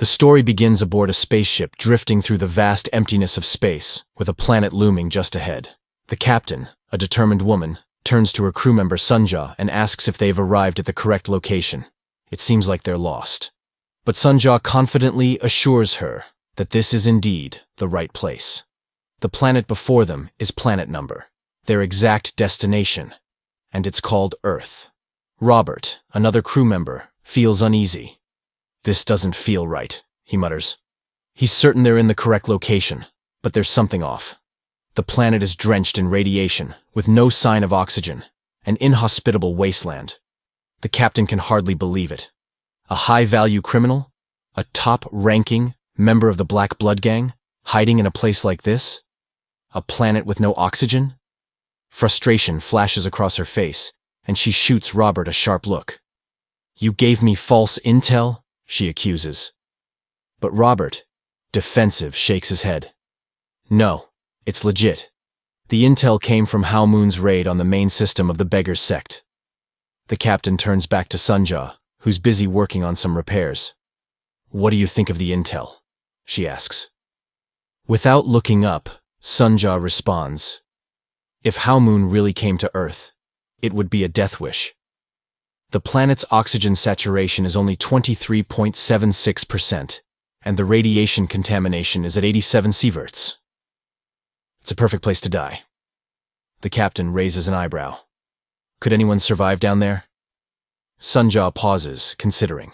The story begins aboard a spaceship drifting through the vast emptiness of space, with a planet looming just ahead. The captain, a determined woman, turns to her crew member Sunja and asks if they have arrived at the correct location. It seems like they're lost. But Sunja confidently assures her that this is indeed the right place. The planet before them is planet number, their exact destination, and it's called Earth. Robert, another crew member, feels uneasy. "This doesn't feel right," he mutters. He's certain they're in the correct location, but there's something off. The planet is drenched in radiation, with no sign of oxygen, an inhospitable wasteland. The captain can hardly believe it. A high-value criminal? A top-ranking member of the Black Blood Gang? Hiding in a place like this? A planet with no oxygen? Frustration flashes across her face, and she shoots Robert a sharp look. "You gave me false intel?" she accuses. But Robert, defensive, shakes his head. "No, it's legit. The intel came from Hao Moon's raid on the main system of the Beggars sect." The captain turns back to Sunja, who's busy working on some repairs. "What do you think of the intel?" she asks. Without looking up, Sunja responds, "If Hao Moon really came to Earth, it would be a death wish. The planet's oxygen saturation is only 23.76%, and the radiation contamination is at 87 sieverts. It's a perfect place to die." The captain raises an eyebrow. "Could anyone survive down there?" Sunja pauses, considering.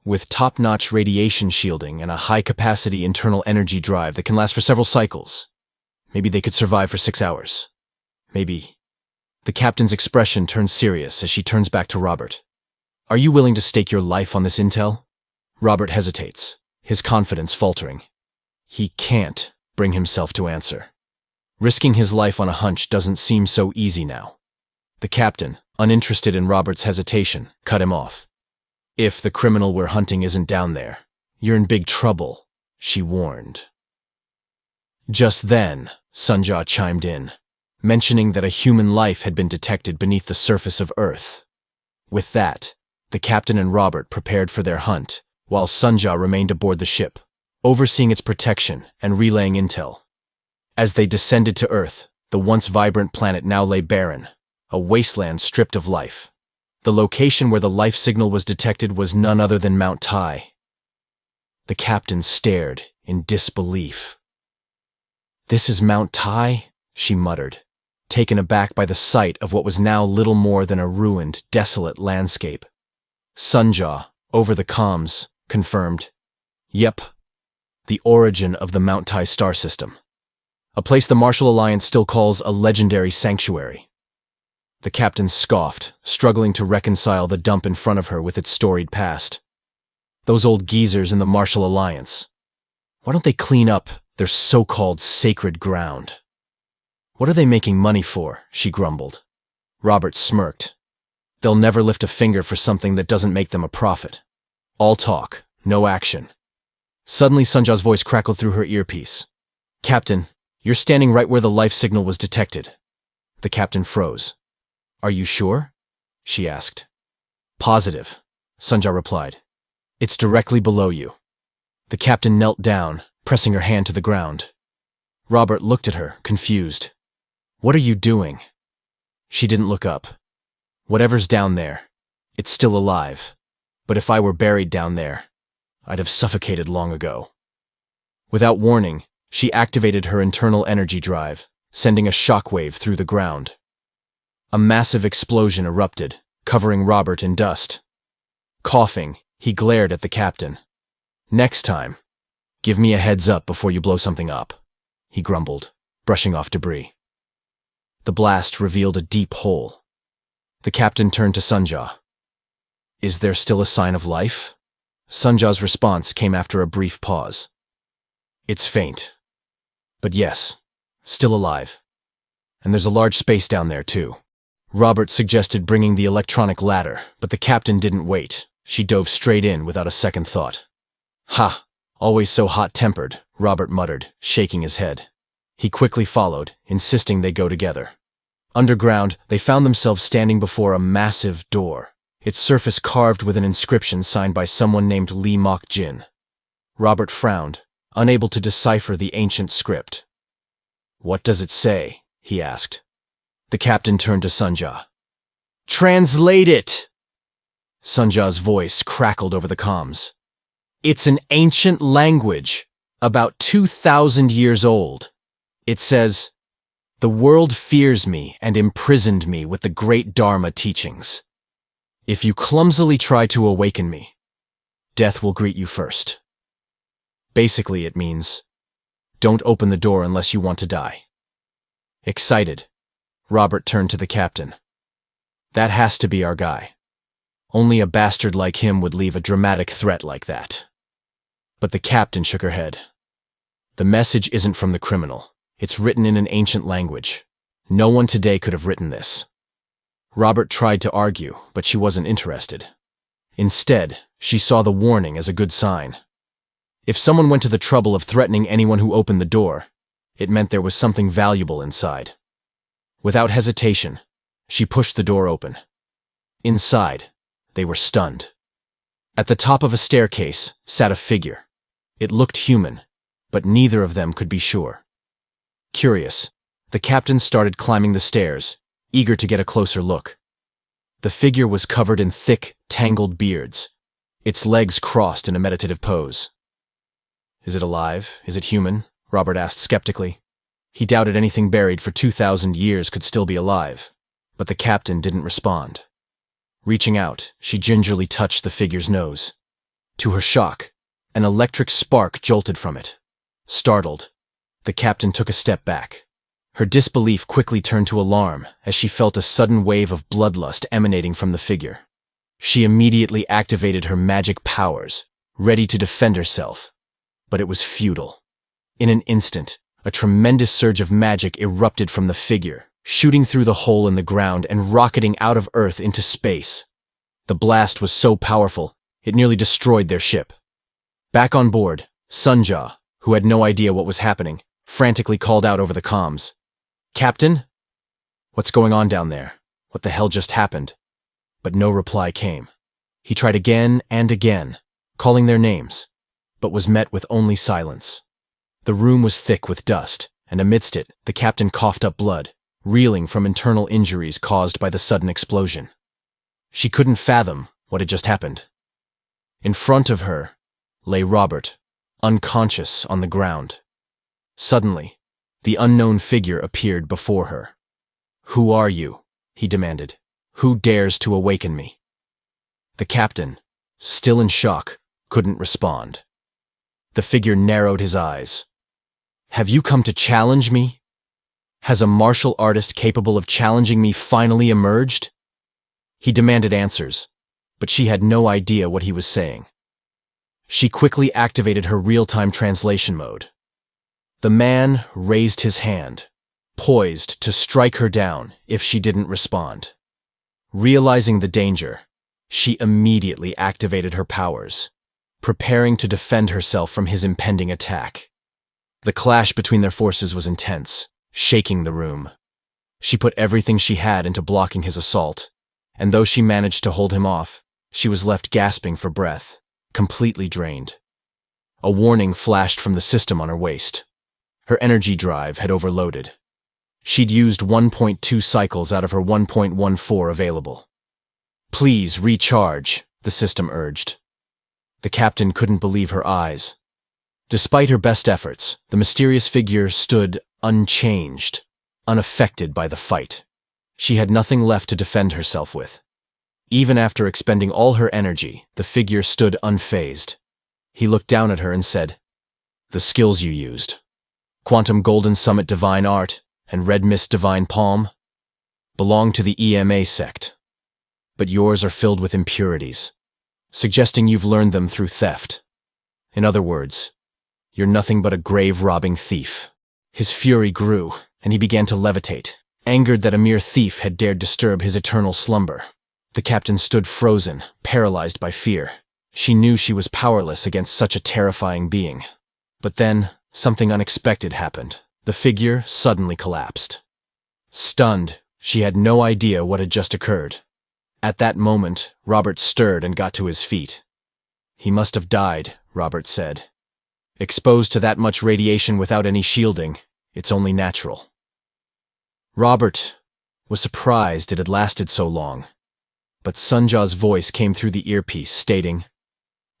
With top-notch radiation shielding and a high-capacity internal energy drive that can last for several cycles, maybe they could survive for 6 hours. Maybe. The captain's expression turns serious as she turns back to Robert. "Are you willing to stake your life on this intel?" Robert hesitates, his confidence faltering. He can't bring himself to answer. Risking his life on a hunch doesn't seem so easy now. The captain, uninterested in Robert's hesitation, cut him off. "If the criminal we're hunting isn't down there, you're in big trouble," she warned. Just then, Sunja chimed in, mentioning that a human life had been detected beneath the surface of Earth. With that, the captain and Robert prepared for their hunt, while Sunja remained aboard the ship, overseeing its protection and relaying intel. As they descended to Earth, the once vibrant planet now lay barren, a wasteland stripped of life. The location where the life signal was detected was none other than Mount Tai. The captain stared in disbelief. "This is Mount Tai?" she muttered, taken aback by the sight of what was now little more than a ruined, desolate landscape. Sunja, over the comms, confirmed, "Yep, the origin of the Mount Tai star system. A place the Martial Alliance still calls a legendary sanctuary." The captain scoffed, struggling to reconcile the dump in front of her with its storied past. Those old geezers in the Martial Alliance. Why don't they clean up their so-called sacred ground? "What are they making money for?" she grumbled. Robert smirked. "They'll never lift a finger for something that doesn't make them a profit. All talk, no action." Suddenly Sunja's voice crackled through her earpiece. "Captain, you're standing right where the life signal was detected." The captain froze. "Are you sure?" she asked. "Positive," Sunja replied. "It's directly below you." The captain knelt down, pressing her hand to the ground. Robert looked at her, confused. "What are you doing?" She didn't look up. "Whatever's down there, it's still alive. But if I were buried down there, I'd have suffocated long ago." Without warning, she activated her internal energy drive, sending a shockwave through the ground. A massive explosion erupted, covering Robert in dust. Coughing, he glared at the captain. "Next time, give me a heads up before you blow something up," he grumbled, brushing off debris. The blast revealed a deep hole. The captain turned to Sunja. "Is there still a sign of life?" Sunja's response came after a brief pause. "It's faint. But yes, still alive. And there's a large space down there, too." Robert suggested bringing the electronic ladder, but the captain didn't wait. She dove straight in without a second thought. "Ha! Always so hot-tempered," Robert muttered, shaking his head. He quickly followed, insisting they go together. Underground, they found themselves standing before a massive door, its surface carved with an inscription signed by someone named Lee Mok-jin. Robert frowned, unable to decipher the ancient script. "What does it say?" he asked. The captain turned to Sunja. "Translate it!" Sunja's voice crackled over the comms. "It's an ancient language, about 2,000 years old. It says, 'The world fears me and imprisoned me with the great Dharma teachings. If you clumsily try to awaken me, death will greet you first.' Basically, it means, don't open the door unless you want to die." Excited, Robert turned to the captain. "That has to be our guy. Only a bastard like him would leave a dramatic threat like that." But the captain shook her head. "The message isn't from the criminal. It's written in an ancient language. No one today could have written this." Robert tried to argue, but she wasn't interested. Instead, she saw the warning as a good sign. If someone went to the trouble of threatening anyone who opened the door, it meant there was something valuable inside. Without hesitation, she pushed the door open. Inside, they were stunned. At the top of a staircase sat a figure. It looked human, but neither of them could be sure. Curious, the captain started climbing the stairs, eager to get a closer look. The figure was covered in thick, tangled beards, its legs crossed in a meditative pose. "Is it alive? Is it human?" Robert asked skeptically. He doubted anything buried for 2,000 years could still be alive, but the captain didn't respond. Reaching out, she gingerly touched the figure's nose. To her shock, an electric spark jolted from it. Startled, the captain took a step back. Her disbelief quickly turned to alarm as she felt a sudden wave of bloodlust emanating from the figure. She immediately activated her magic powers, ready to defend herself, but it was futile. In an instant, a tremendous surge of magic erupted from the figure, shooting through the hole in the ground and rocketing out of Earth into space. The blast was so powerful, it nearly destroyed their ship. Back on board, Sunja, who had no idea what was happening, frantically called out over the comms. "Captain? What's going on down there? What the hell just happened?" But no reply came. He tried again and again, calling their names, but was met with only silence. The room was thick with dust, and amidst it, the captain coughed up blood, reeling from internal injuries caused by the sudden explosion. She couldn't fathom what had just happened. In front of her lay Robert, unconscious on the ground. Suddenly, the unknown figure appeared before her. "Who are you?" he demanded. "Who dares to awaken me?" The captain, still in shock, couldn't respond. The figure narrowed his eyes. "Have you come to challenge me? Has a martial artist capable of challenging me finally emerged?" He demanded answers, but she had no idea what he was saying. She quickly activated her real-time translation mode. The man raised his hand, poised to strike her down if she didn't respond. Realizing the danger, she immediately activated her powers, preparing to defend herself from his impending attack. The clash between their forces was intense, shaking the room. She put everything she had into blocking his assault, and though she managed to hold him off, she was left gasping for breath, completely drained. A warning flashed from the system on her waist. Her energy drive had overloaded. She'd used 1.2 cycles out of her 1.14 available. "Please recharge," the system urged. The captain couldn't believe her eyes. Despite her best efforts, the mysterious figure stood unchanged, unaffected by the fight. She had nothing left to defend herself with. Even after expending all her energy, the figure stood unfazed. He looked down at her and said, "The skills you used, Quantum Golden Summit Divine Art and Red Mist Divine Palm, belong to the EMA sect, but yours are filled with impurities, suggesting you've learned them through theft. In other words, you're nothing but a grave-robbing thief." His fury grew, and he began to levitate, angered that a mere thief had dared disturb his eternal slumber. The captain stood frozen, paralyzed by fear. She knew she was powerless against such a terrifying being. But then, something unexpected happened. The figure suddenly collapsed. Stunned, she had no idea what had just occurred. At that moment, Robert stirred and got to his feet. "He must have died," Robert said. Exposed to that much radiation without any shielding, it's only natural. Robert was surprised it had lasted so long, but Sunja's voice came through the earpiece stating,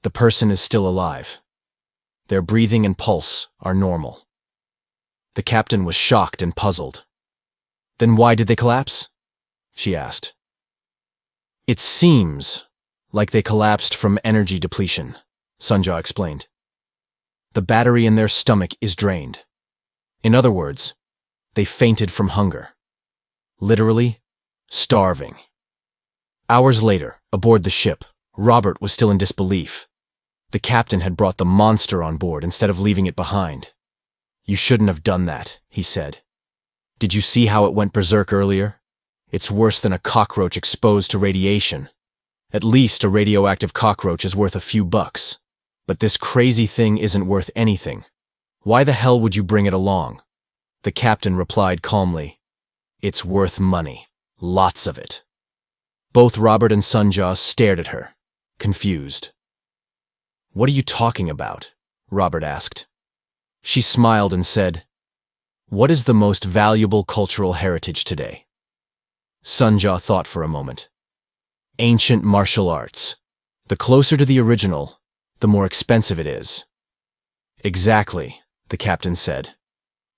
"The person is still alive. Their breathing and pulse are normal." The captain was shocked and puzzled. "Then why did they collapse?" she asked. "It seems like they collapsed from energy depletion," Sunja explained. "The battery in their stomach is drained. In other words, they fainted from hunger. Literally, starving." Hours later, aboard the ship, Robert was still in disbelief. The captain had brought the monster on board instead of leaving it behind. "You shouldn't have done that," he said. "Did you see how it went berserk earlier? It's worse than a cockroach exposed to radiation. At least a radioactive cockroach is worth a few bucks. But this crazy thing isn't worth anything. Why the hell would you bring it along?" The captain replied calmly, "It's worth money. Lots of it." Both Robert and Sunja stared at her, confused. "What are you talking about?" Robert asked. She smiled and said, "What is the most valuable cultural heritage today?" Sunja thought for a moment. "Ancient martial arts. The closer to the original, the more expensive it is." "Exactly," the captain said.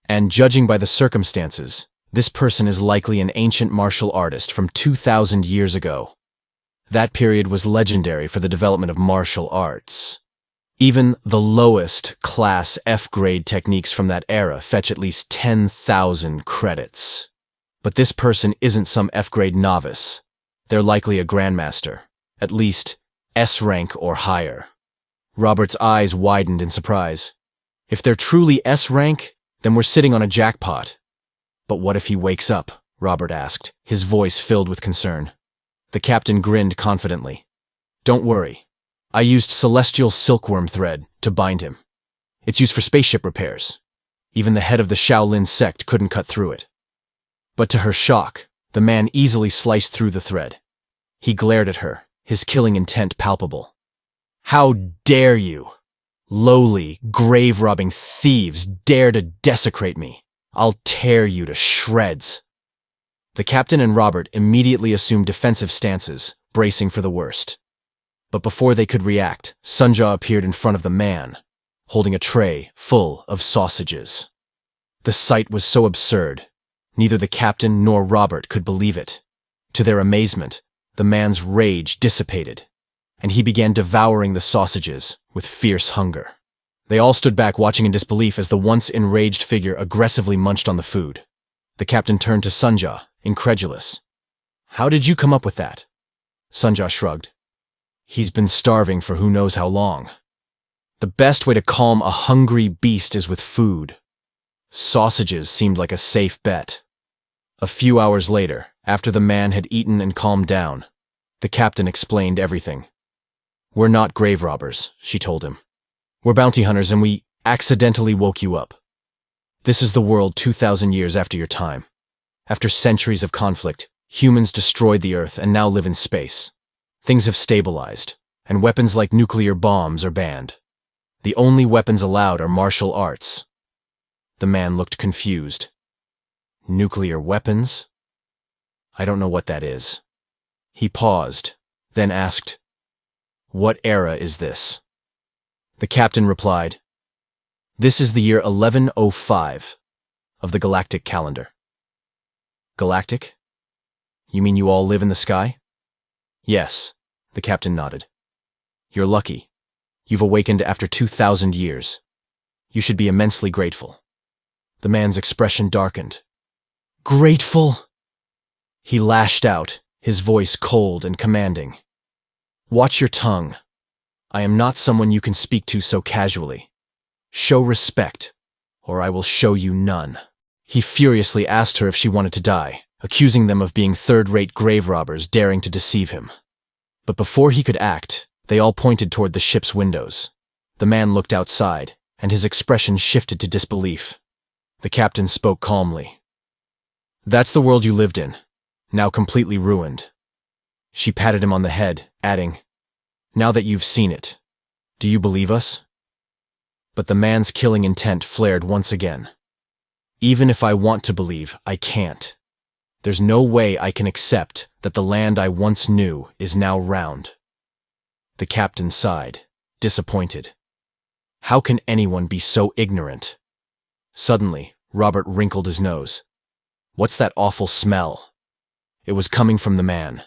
"And judging by the circumstances, this person is likely an ancient martial artist from 2,000 years ago. That period was legendary for the development of martial arts. Even the lowest class F-grade techniques from that era fetch at least 10,000 credits. But this person isn't some F-grade novice. They're likely a grandmaster, at least S-rank or higher." Robert's eyes widened in surprise. "If they're truly S-rank, then we're sitting on a jackpot." "But what if he wakes up?" Robert asked, his voice filled with concern. The captain grinned confidently. "Don't worry. I used celestial silkworm thread to bind him. It's used for spaceship repairs. Even the head of the Shaolin sect couldn't cut through it." But to her shock, the man easily sliced through the thread. He glared at her, his killing intent palpable. "How dare you? Lowly, grave-robbing thieves dare to desecrate me. I'll tear you to shreds." The captain and Robert immediately assumed defensive stances, bracing for the worst. But before they could react, Sunja appeared in front of the man, holding a tray full of sausages. The sight was so absurd, neither the captain nor Robert could believe it. To their amazement, the man's rage dissipated, and he began devouring the sausages with fierce hunger. They all stood back watching in disbelief as the once enraged figure aggressively munched on the food. The captain turned to Sunja, incredulous. "How did you come up with that?" Sunja shrugged. "He's been starving for who knows how long. The best way to calm a hungry beast is with food. Sausages seemed like a safe bet." A few hours later, after the man had eaten and calmed down, the captain explained everything. "We're not grave robbers," she told him. "We're bounty hunters and we accidentally woke you up. This is the world 2,000 years after your time. After centuries of conflict, humans destroyed the Earth and now live in space. Things have stabilized, and weapons like nuclear bombs are banned. The only weapons allowed are martial arts." The man looked confused. "Nuclear weapons? I don't know what that is." He paused, then asked, "What era is this?" The captain replied, "This is the year 1105 of the galactic calendar." "Galactic? You mean you all live in the sky?" "Yes," the captain nodded. "You're lucky. You've awakened after 2,000 years. You should be immensely grateful." The man's expression darkened. "Grateful?" He lashed out, his voice cold and commanding. "Watch your tongue. I am not someone you can speak to so casually. Show respect, or I will show you none." He furiously asked her if she wanted to die, accusing them of being third-rate grave robbers daring to deceive him. But before he could act, they all pointed toward the ship's windows. The man looked outside, and his expression shifted to disbelief. The captain spoke calmly. "That's the world you lived in, now completely ruined." She patted him on the head, adding, "Now that you've seen it, do you believe us?" But the man's killing intent flared once again. Even if I want to believe, I can't. There's no way I can accept that the land I once knew is now round. The captain sighed, disappointed. How can anyone be so ignorant? Suddenly, Robert wrinkled his nose. What's that awful smell? It was coming from the man.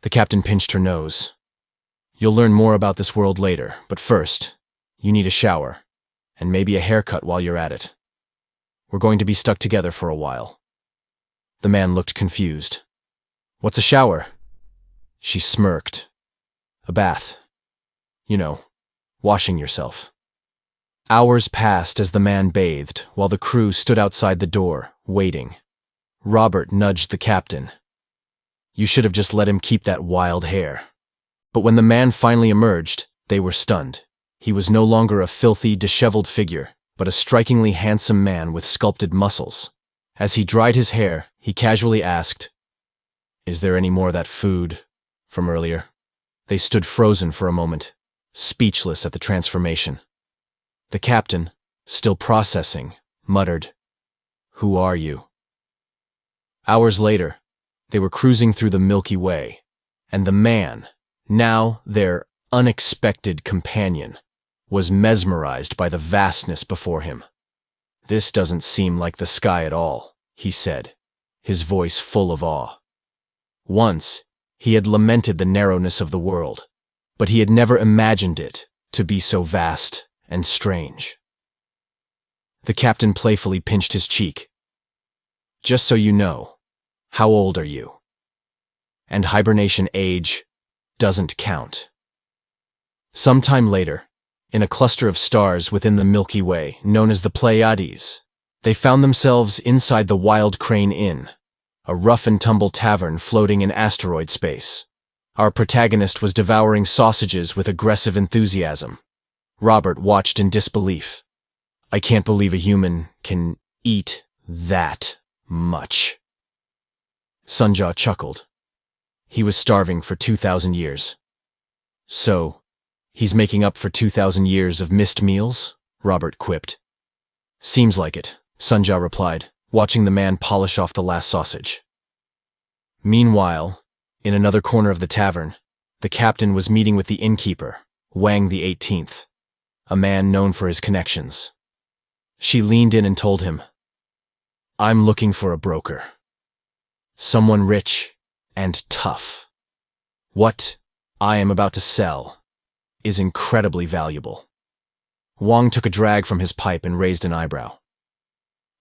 The captain pinched her nose. You'll learn more about this world later, but first, you need a shower, and maybe a haircut while you're at it. We're going to be stuck together for a while. The man looked confused. What's a shower? She smirked. A bath. You know, washing yourself. Hours passed as the man bathed, while the crew stood outside the door, waiting. Robert nudged the captain. You should have just let him keep that wild hair. But when the man finally emerged, they were stunned. He was no longer a filthy, disheveled figure, but a strikingly handsome man with sculpted muscles. As he dried his hair, he casually asked, Is there any more of that food from earlier? They stood frozen for a moment, speechless at the transformation. The captain, still processing, muttered, Who are you? Hours later, they were cruising through the Milky Way, and the man, now their unexpected companion, was mesmerized by the vastness before him. This doesn't seem like the sky at all, he said, his voice full of awe. Once, he had lamented the narrowness of the world, but he had never imagined it to be so vast and strange. The captain playfully pinched his cheek. Just so you know, how old are you? And hibernation age doesn't count. Sometime later, in a cluster of stars within the Milky Way known as the Pleiades, they found themselves inside the Wild Crane Inn, a rough-and-tumble tavern floating in asteroid space. Our protagonist was devouring sausages with aggressive enthusiasm. Robert watched in disbelief. I can't believe a human can eat that much. Sunjaw chuckled. He was starving for 2,000 years. So, he's making up for 2,000 years of missed meals? Robert quipped. Seems like it, Sunjaw replied, watching the man polish off the last sausage. Meanwhile, in another corner of the tavern, the captain was meeting with the innkeeper, Wang the 18th, a man known for his connections. She leaned in and told him, I'm looking for a broker. Someone rich and tough. What I am about to sell is incredibly valuable. Wang took a drag from his pipe and raised an eyebrow.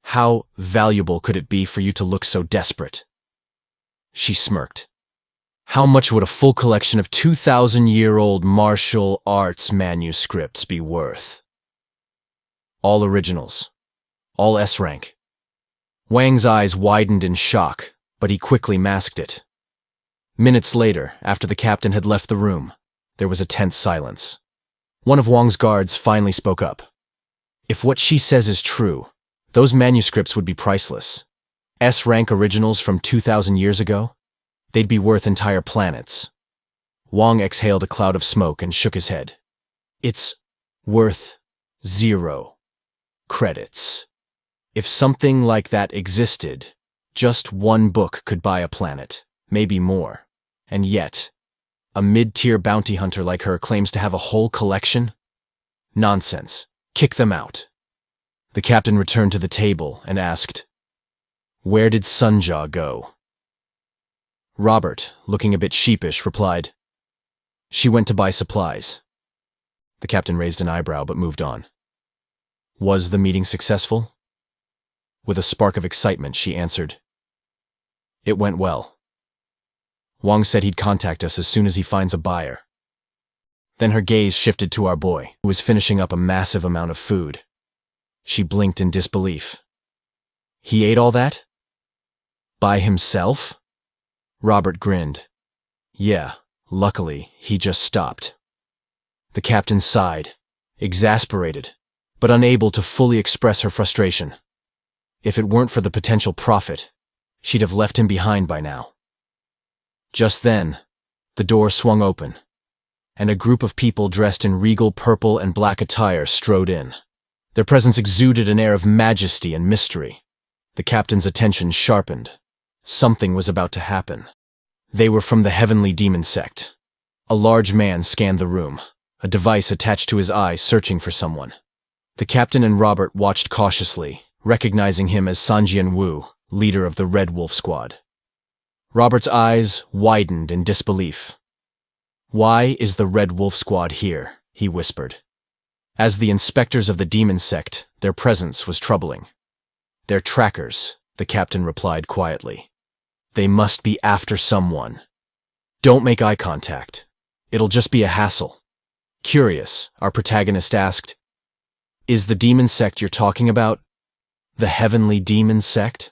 How valuable could it be for you to look so desperate? She smirked. How much would a full collection of 2,000-year-old martial arts manuscripts be worth? All originals. All S-rank. Wang's eyes widened in shock, but he quickly masked it. Minutes later, after the captain had left the room, there was a tense silence. One of Wang's guards finally spoke up. If what she says is true, those manuscripts would be priceless. S-rank originals from 2,000 years ago? They'd be worth entire planets. Wang exhaled a cloud of smoke and shook his head. It's worth 0 credits. If something like that existed, just one book could buy a planet, maybe more. And yet, a mid-tier bounty hunter like her claims to have a whole collection? Nonsense. Kick them out. The captain returned to the table and asked, Where did Sunjaw go? Robert, looking a bit sheepish, replied, She went to buy supplies. The captain raised an eyebrow but moved on. Was the meeting successful? With a spark of excitement, she answered, It went well. Wang said he'd contact us as soon as he finds a buyer. Then her gaze shifted to our boy, who was finishing up a massive amount of food. She blinked in disbelief. He ate all that? By himself? Robert grinned. Yeah, luckily, he just stopped. The captain sighed, exasperated, but unable to fully express her frustration. If it weren't for the potential profit, she'd have left him behind by now. Just then, the door swung open. and a group of people dressed in regal purple and black attire strode in. Their presence exuded an air of majesty and mystery. The captain's attention sharpened. Something was about to happen. They were from the heavenly demon sect. A large man scanned the room, a device attached to his eye searching for someone. The captain and Robert watched cautiously, recognizing him as Sanjian Wu, leader of the Red Wolf Squad. Robert's eyes widened in disbelief. "Why is the Red Wolf Squad here?" he whispered. As the inspectors of the demon sect, their presence was troubling. "They're trackers," the captain replied quietly. "They must be after someone. Don't make eye contact. It'll just be a hassle." Curious, our protagonist asked, "Is the demon sect you're talking about the heavenly demon sect?"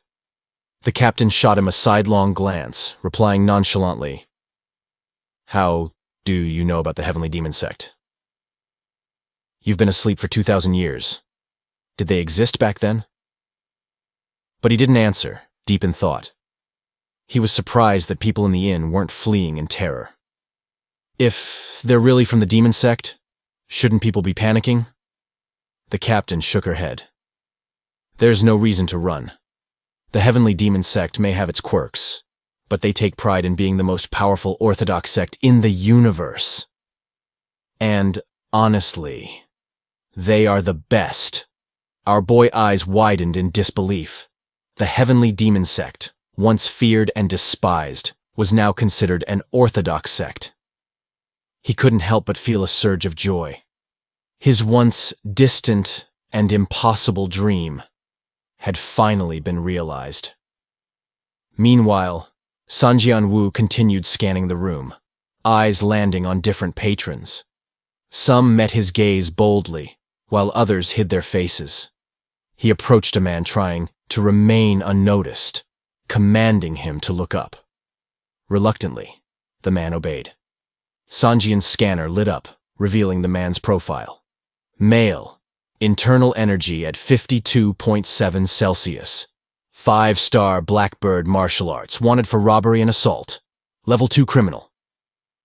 The captain shot him a sidelong glance, replying nonchalantly, "How do you know about the heavenly demon sect? You've been asleep for 2,000 years. Did they exist back then?" But he didn't answer, deep in thought. He was surprised that people in the inn weren't fleeing in terror. If they're really from the demon sect, shouldn't people be panicking? The captain shook her head. There's no reason to run. The heavenly demon sect may have its quirks, but they take pride in being the most powerful orthodox sect in the universe. And, honestly, they are the best. Our boy's eyes widened in disbelief. The heavenly demon sect, once feared and despised, was now considered an orthodox sect. He couldn't help but feel a surge of joy. His once distant and impossible dream had finally been realized. Meanwhile, Sanjian Wu continued scanning the room, eyes landing on different patrons. Some met his gaze boldly, while others hid their faces. He approached a man trying to remain unnoticed, commanding him to look up. Reluctantly, the man obeyed. Sanjian's scanner lit up, revealing the man's profile. Male, internal energy at 52.7 Celsius. 5-star Blackbird martial arts, wanted for robbery and assault. Level 2 criminal.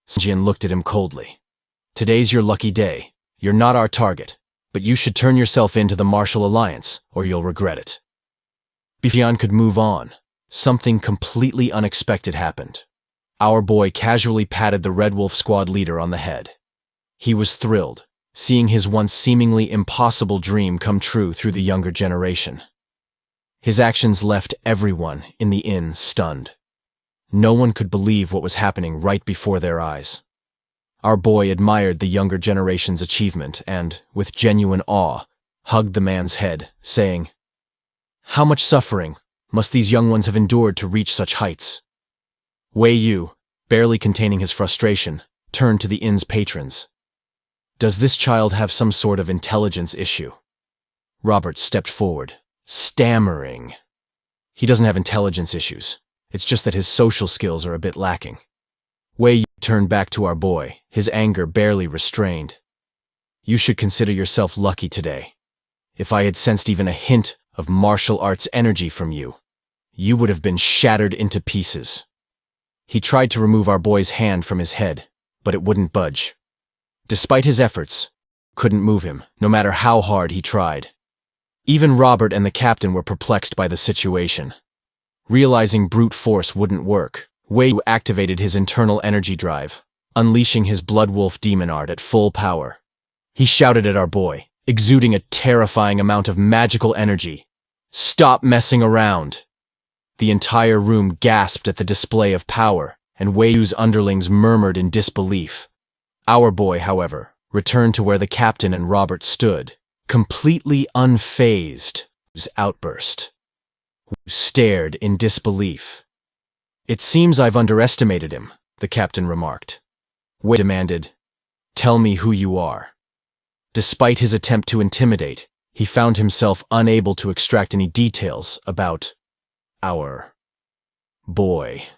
Sanjian looked at him coldly. Today's your lucky day. You're not our target, but you should turn yourself in to the Martial Alliance, or you'll regret it. Before Sanjian could move on, something completely unexpected happened. Our boy casually patted the Red Wolf Squad leader on the head. He was thrilled, seeing his once seemingly impossible dream come true through the younger generation. His actions left everyone in the inn stunned. No one could believe what was happening right before their eyes. Our boy admired the younger generation's achievement and, with genuine awe, hugged the man's head, saying, "How much suffering must these young ones have endured to reach such heights?" Wei Yu, barely containing his frustration, turned to the inn's patrons. "Does this child have some sort of intelligence issue?" Robert stepped forward, stammering. "He doesn't have intelligence issues. It's just that his social skills are a bit lacking." Wei Yu turned back to our boy, his anger barely restrained. "You should consider yourself lucky today. If I had sensed even a hint of martial arts energy from you, you would have been shattered into pieces." He tried to remove our boy's hand from his head, but it wouldn't budge. Despite his efforts, couldn't move him, no matter how hard he tried. Even Robert and the captain were perplexed by the situation. Realizing brute force wouldn't work, Wei Yu activated his internal energy drive, unleashing his blood wolf demon art at full power. He shouted at our boy, exuding a terrifying amount of magical energy. "Stop messing around!" The entire room gasped at the display of power, and Wei Yu's underlings murmured in disbelief. Our boy, however, returned to where the captain and Robert stood, completely unfazed. His outburst. Wu stared in disbelief. "It seems I've underestimated him," the captain remarked. Wei demanded, "Tell me who you are." Despite his attempt to intimidate, he found himself unable to extract any details about our boy.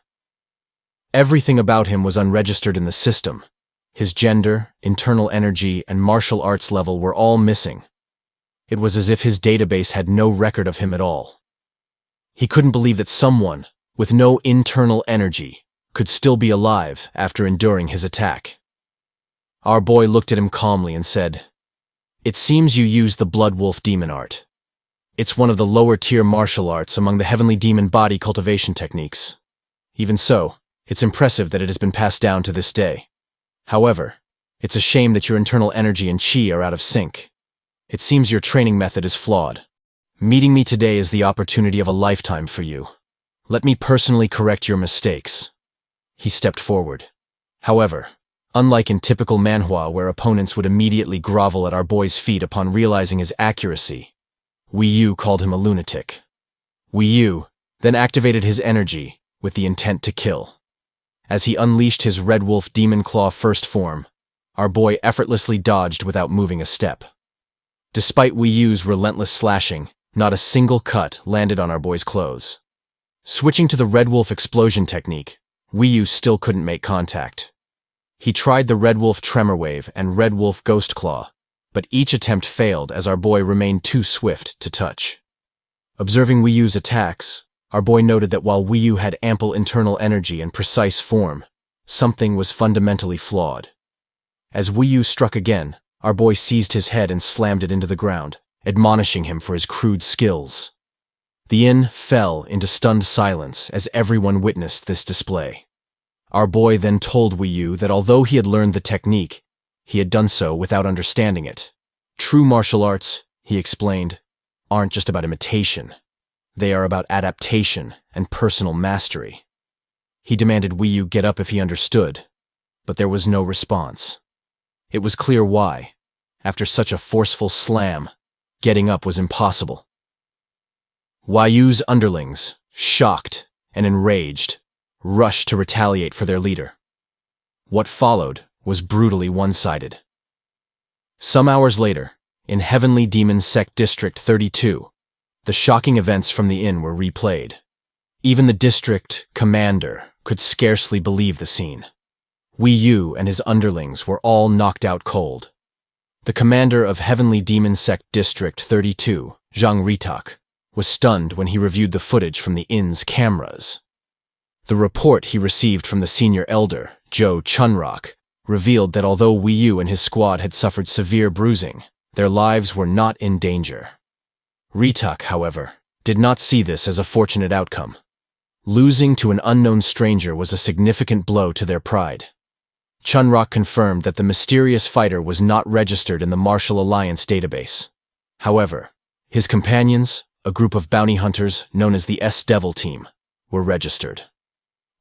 Everything about him was unregistered in the system. His gender, internal energy, and martial arts level were all missing. It was as if his database had no record of him at all. He couldn't believe that someone, with no internal energy, could still be alive after enduring his attack. Our boy looked at him calmly and said, "It seems you use the Blood Wolf demon art. It's one of the lower-tier martial arts among the heavenly demon body cultivation techniques. Even so, it's impressive that it has been passed down to this day. However, it's a shame that your internal energy and chi are out of sync. It seems your training method is flawed. Meeting me today is the opportunity of a lifetime for you. Let me personally correct your mistakes." He stepped forward. However, unlike in typical manhwa where opponents would immediately grovel at our boy's feet upon realizing his accuracy, Wei Yu called him a lunatic. Wei Yu then activated his energy with the intent to kill. As he unleashed his Red Wolf Demon Claw first form, our boy effortlessly dodged without moving a step. Despite Wei Yu's relentless slashing, not a single cut landed on our boy's clothes. Switching to the Red Wolf explosion technique, Wei Yu still couldn't make contact. He tried the Red Wolf Tremor Wave and Red Wolf Ghost Claw, but each attempt failed as our boy remained too swift to touch. Observing Wei Yu's attacks, our boy noted that while Wei Yu had ample internal energy and precise form, something was fundamentally flawed. As Wei Yu struck again, our boy seized his head and slammed it into the ground, admonishing him for his crude skills. The inn fell into stunned silence as everyone witnessed this display. Our boy then told Wei Yu that although he had learned the technique, he had done so without understanding it. True martial arts, he explained, aren't just about imitation. They are about adaptation and personal mastery. He demanded Wei Yu get up if he understood, but there was no response. It was clear why. After such a forceful slam, getting up was impossible. Wei Yu's underlings, shocked and enraged, rushed to retaliate for their leader. What followed was brutally one-sided. Some hours later, in Heavenly Demon Sect District 32, the shocking events from the inn were replayed. Even the district commander could scarcely believe the scene. Wei Yu and his underlings were all knocked out cold. The commander of Heavenly Demon Sect District 32, Zhang Ritak, was stunned when he reviewed the footage from the inn's cameras. The report he received from the senior elder, Zhou Chunrock, revealed that although Wei Yu and his squad had suffered severe bruising, their lives were not in danger. Ritak, however, did not see this as a fortunate outcome. Losing to an unknown stranger was a significant blow to their pride. Chunrock confirmed that the mysterious fighter was not registered in the Martial Alliance database. However, his companions, a group of bounty hunters known as the S-Devil Team, were registered.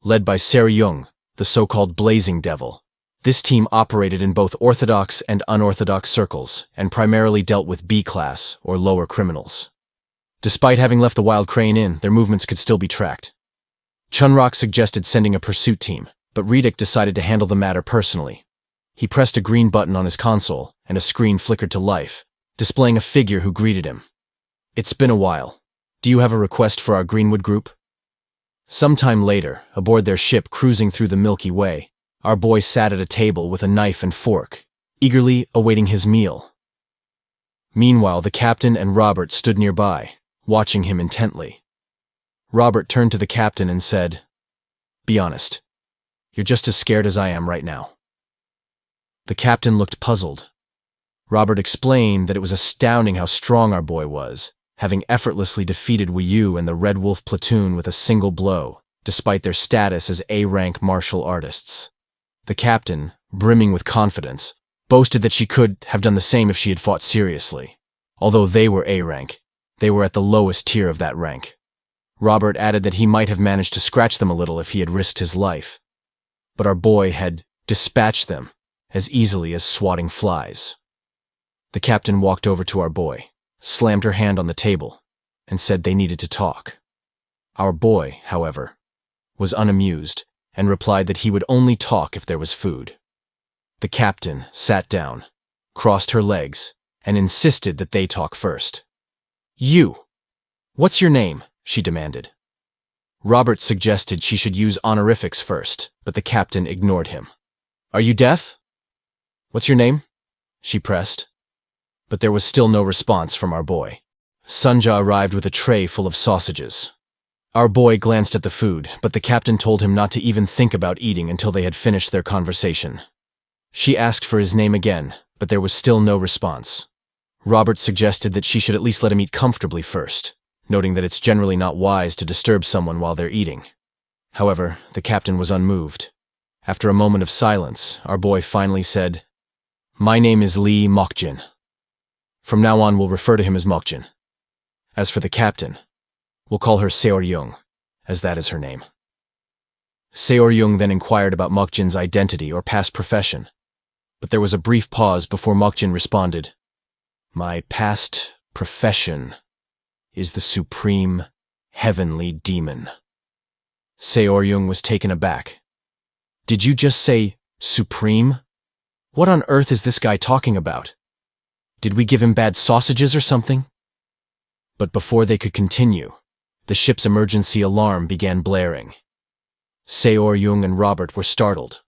Led by Seryung, the so-called Blazing Devil, this team operated in both orthodox and unorthodox circles and primarily dealt with B-class or lower criminals. Despite having left the Wild Crane Inn, their movements could still be tracked. Chunrock suggested sending a pursuit team, but Ritak decided to handle the matter personally. He pressed a green button on his console, and a screen flickered to life, displaying a figure who greeted him. "It's been a while. Do you have a request for our Greenwood group?" Sometime later, aboard their ship cruising through the Milky Way, our boy sat at a table with a knife and fork, eagerly awaiting his meal. Meanwhile, the captain and Robert stood nearby, watching him intently. Robert turned to the captain and said, "Be honest. You're just as scared as I am right now." The captain looked puzzled. Robert explained that it was astounding how strong our boy was, having effortlessly defeated Wei Yu and the Red Wolf platoon with a single blow, despite their status as A-rank martial artists. The captain, brimming with confidence, boasted that she could have done the same if she had fought seriously. Although they were A-rank, they were at the lowest tier of that rank. Robert added that he might have managed to scratch them a little if he had risked his life. But our boy had dispatched them as easily as swatting flies. The captain walked over to our boy, slammed her hand on the table, and said they needed to talk. Our boy, however, was unamused and replied that he would only talk if there was food. The captain sat down, crossed her legs, and insisted that they talk first. "You! What's your name?" she demanded. Robert suggested she should use honorifics first, but the captain ignored him. "Are you deaf? What's your name?" she pressed. But there was still no response from our boy. Sunja arrived with a tray full of sausages. Our boy glanced at the food, but the captain told him not to even think about eating until they had finished their conversation. She asked for his name again, but there was still no response. Robert suggested that she should at least let him eat comfortably first, noting that it's generally not wise to disturb someone while they're eating. However, the captain was unmoved. After a moment of silence, our boy finally said, "My name is Lee Mokjin. From now on, we'll refer to him as Mokjin. As for the captain, we'll call her Seor-young, as that is her name." Seor-young then inquired about Mokjin's identity or past profession, but there was a brief pause before Mokjin responded, "My past profession is the supreme heavenly demon." Seor-young was taken aback. "Did you just say supreme? What on earth is this guy talking about? Did we give him bad sausages or something?" But before they could continue, the ship's emergency alarm began blaring. Seor-young and Robert were startled,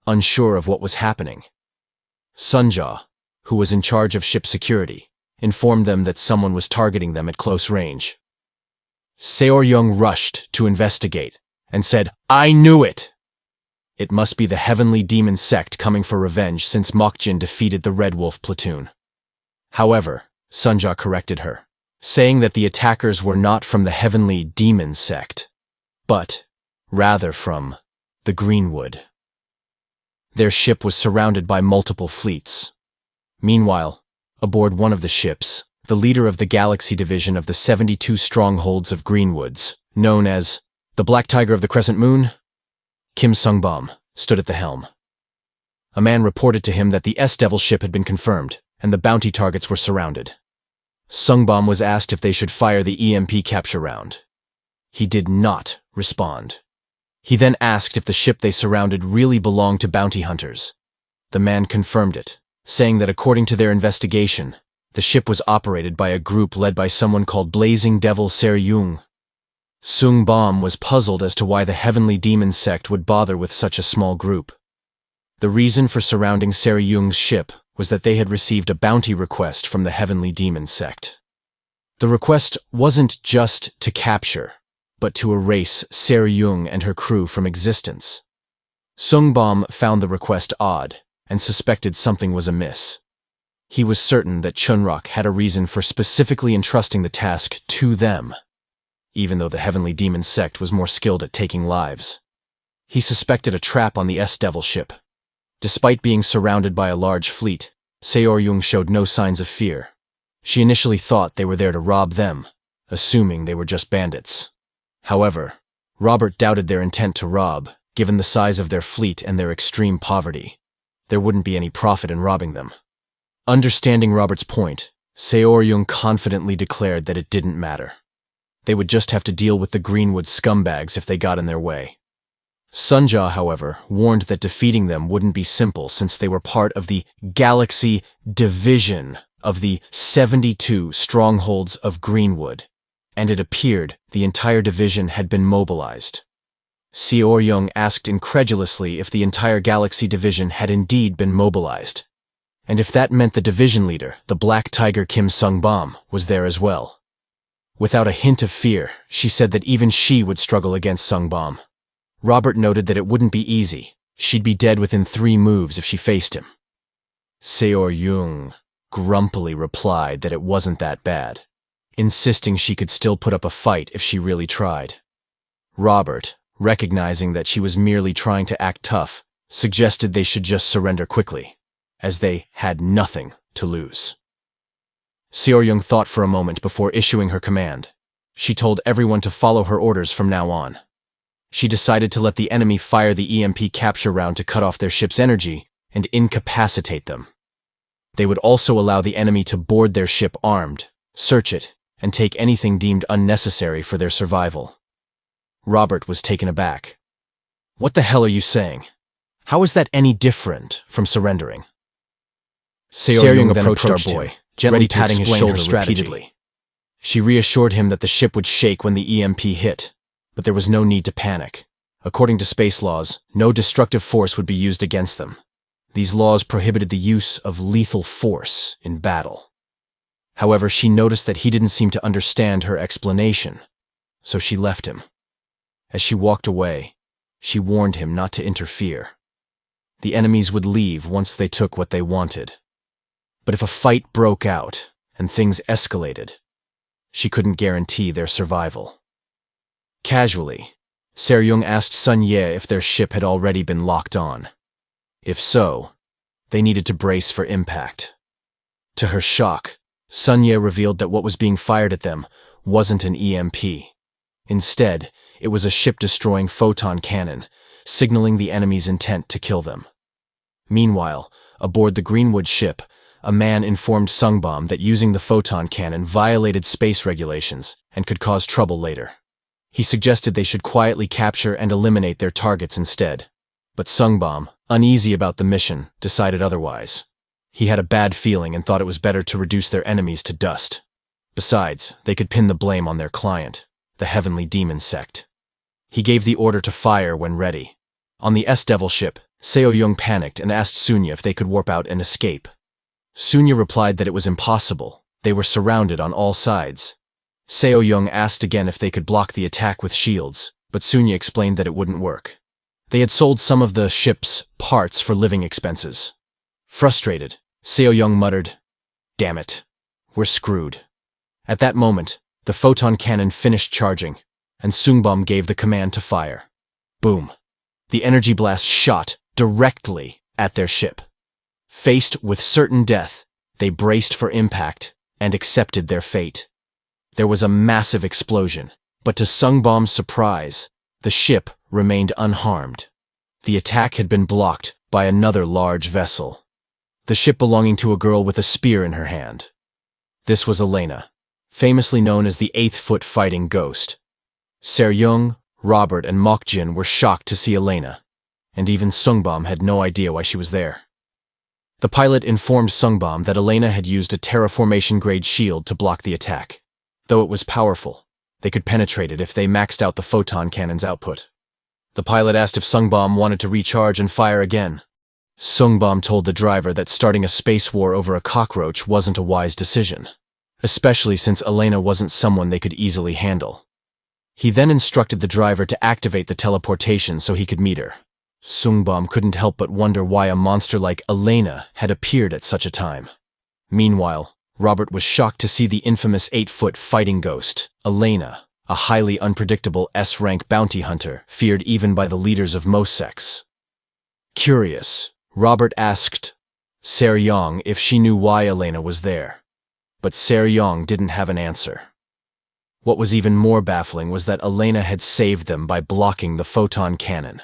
unsure of what was happening. Sunja, who was in charge of ship security, informed them that someone was targeting them at close range. Seor-young rushed to investigate and said, "I knew it! It must be the Heavenly Demon sect coming for revenge since Mokjin defeated the Red Wolf platoon." However, Sunja corrected her, saying that the attackers were not from the Heavenly Demon sect, but rather from the Greenwood. Their ship was surrounded by multiple fleets. Meanwhile, aboard one of the ships, the leader of the Galaxy Division of the 72 Strongholds of Greenwoods, known as the Black Tiger of the Crescent Moon, Kim Sung-bom, stood at the helm. A man reported to him that the S-Devil ship had been confirmed, and the bounty targets were surrounded. Sung-bom was asked if they should fire the EMP capture round. He did not respond. He then asked if the ship they surrounded really belonged to bounty hunters. The man confirmed it, saying that according to their investigation, the ship was operated by a group led by someone called Blazing Devil Seor-young. Sung-bom was puzzled as to why the Heavenly Demon sect would bother with such a small group. The reason for surrounding Seor-young's ship was that they had received a bounty request from the Heavenly Demon sect. The request wasn't just to capture, but to erase Seor-young and her crew from existence. Sung-bom found the request odd and suspected something was amiss. He was certain that Chunrok had a reason for specifically entrusting the task to them, even though the Heavenly Demon sect was more skilled at taking lives. He suspected a trap on the S-Devil ship. Despite being surrounded by a large fleet, Seor-young showed no signs of fear. She initially thought they were there to rob them, assuming they were just bandits. However, Robert doubted their intent to rob, given the size of their fleet and their extreme poverty. There wouldn't be any profit in robbing them. Understanding Robert's point, Seor-young confidently declared that it didn't matter. They would just have to deal with the Greenwood scumbags if they got in their way. Sunja, however, warned that defeating them wouldn't be simple since they were part of the Galaxy Division of the 72 Strongholds of Greenwood, and it appeared the entire division had been mobilized. Seor-young asked incredulously if the entire Galaxy Division had indeed been mobilized, and if that meant the division leader, the Black Tiger Kim Sung-bom, was there as well. Without a hint of fear, she said that even she would struggle against Sung-bom. Robert noted that it wouldn't be easy. She'd be dead within 3 moves if she faced him. Seor-young grumpily replied that it wasn't that bad, insisting she could still put up a fight if she really tried. Robert, recognizing that she was merely trying to act tough, suggested they should just surrender quickly, as they had nothing to lose. Seor-young thought for a moment before issuing her command. She told everyone to follow her orders from now on. She decided to let the enemy fire the EMP capture round to cut off their ship's energy and incapacitate them. They would also allow the enemy to board their ship armed, search it, and take anything deemed unnecessary for their survival. Robert was taken aback. "What the hell are you saying? How is that any different from surrendering?" Seor-young then approached our boy, gently patting his shoulder repeatedly. She reassured him that the ship would shake when the EMP hit, but there was no need to panic. According to space laws, no destructive force would be used against them. These laws prohibited the use of lethal force in battle. However, she noticed that he didn't seem to understand her explanation, so she left him. As she walked away, she warned him not to interfere. The enemies would leave once they took what they wanted. But if a fight broke out and things escalated, she couldn't guarantee their survival. Casually, Seryung asked Sun Ye if their ship had already been locked on. If so, they needed to brace for impact. To her shock, Sun Ye revealed that what was being fired at them wasn't an EMP. Instead, it was a ship-destroying photon cannon, signaling the enemy's intent to kill them. Meanwhile, aboard the Greenwood ship, a man informed Sungbom that using the photon cannon violated space regulations and could cause trouble later. He suggested they should quietly capture and eliminate their targets instead. But Sungbom, uneasy about the mission, decided otherwise. He had a bad feeling and thought it was better to reduce their enemies to dust. Besides, they could pin the blame on their client, the Heavenly Demon Sect. He gave the order to fire when ready. On the S-Devil ship, Seo-young panicked and asked Sunya if they could warp out and escape. Sunya replied that it was impossible. They were surrounded on all sides. Seo-young asked again if they could block the attack with shields, but Sunya explained that it wouldn't work. They had sold some of the ship's parts for living expenses. Frustrated, Seo-young muttered, "Damn it, we're screwed." At that moment, the photon cannon finished charging, and Sungbom gave the command to fire. Boom! The energy blast shot directly at their ship. Faced with certain death, they braced for impact and accepted their fate. There was a massive explosion, but to Sungbom's surprise, the ship remained unharmed. The attack had been blocked by another large vessel. The ship belonging to a girl with a spear in her hand. This was Elena, famously known as the 8th-foot fighting ghost. Seryung, Robert, and Mokjin were shocked to see Elena, and even Sungbom had no idea why she was there. The pilot informed Sungbom that Elena had used a terraformation-grade shield to block the attack. Though it was powerful, they could penetrate it if they maxed out the photon cannon's output. The pilot asked if Sungbom wanted to recharge and fire again. Sungbom told the driver that starting a space war over a cockroach wasn't a wise decision, especially since Elena wasn't someone they could easily handle. He then instructed the driver to activate the teleportation so he could meet her. Sungbom couldn't help but wonder why a monster like Elena had appeared at such a time. Meanwhile, Robert was shocked to see the infamous 8-foot fighting ghost, Elena, a highly unpredictable S-rank bounty hunter, feared even by the leaders of most sects. Curious, Robert asked Seryong if she knew why Elena was there, but Seryong didn't have an answer. What was even more baffling was that Elena had saved them by blocking the photon cannon.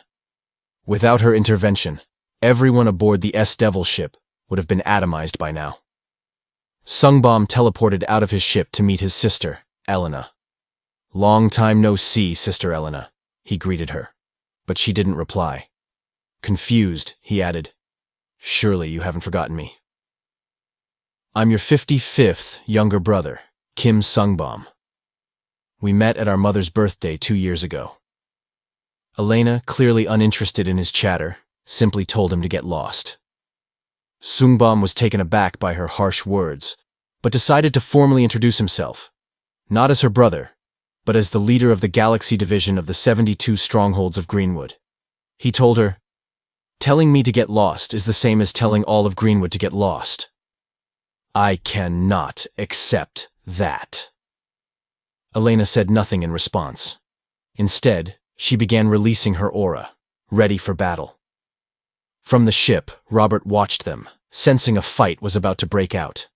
Without her intervention, everyone aboard the S-Devil ship would have been atomized by now. Sungbom teleported out of his ship to meet his sister, Elena. "Long time no see, Sister Elena," he greeted her, but she didn't reply. Confused, he added, "Surely you haven't forgotten me." "I'm your 55th younger brother, Kim Sungbom. We met at our mother's birthday 2 years ago." Elena, clearly uninterested in his chatter, simply told him to get lost. Sungbom was taken aback by her harsh words, but decided to formally introduce himself, not as her brother, but as the leader of the Galaxy Division of the 72 Strongholds of Greenwood. He told her, "Telling me to get lost is the same as telling all of Greenwood to get lost. I cannot accept that." Elena said nothing in response. Instead, she began releasing her aura, ready for battle. From the ship, Robert watched them, sensing a fight was about to break out.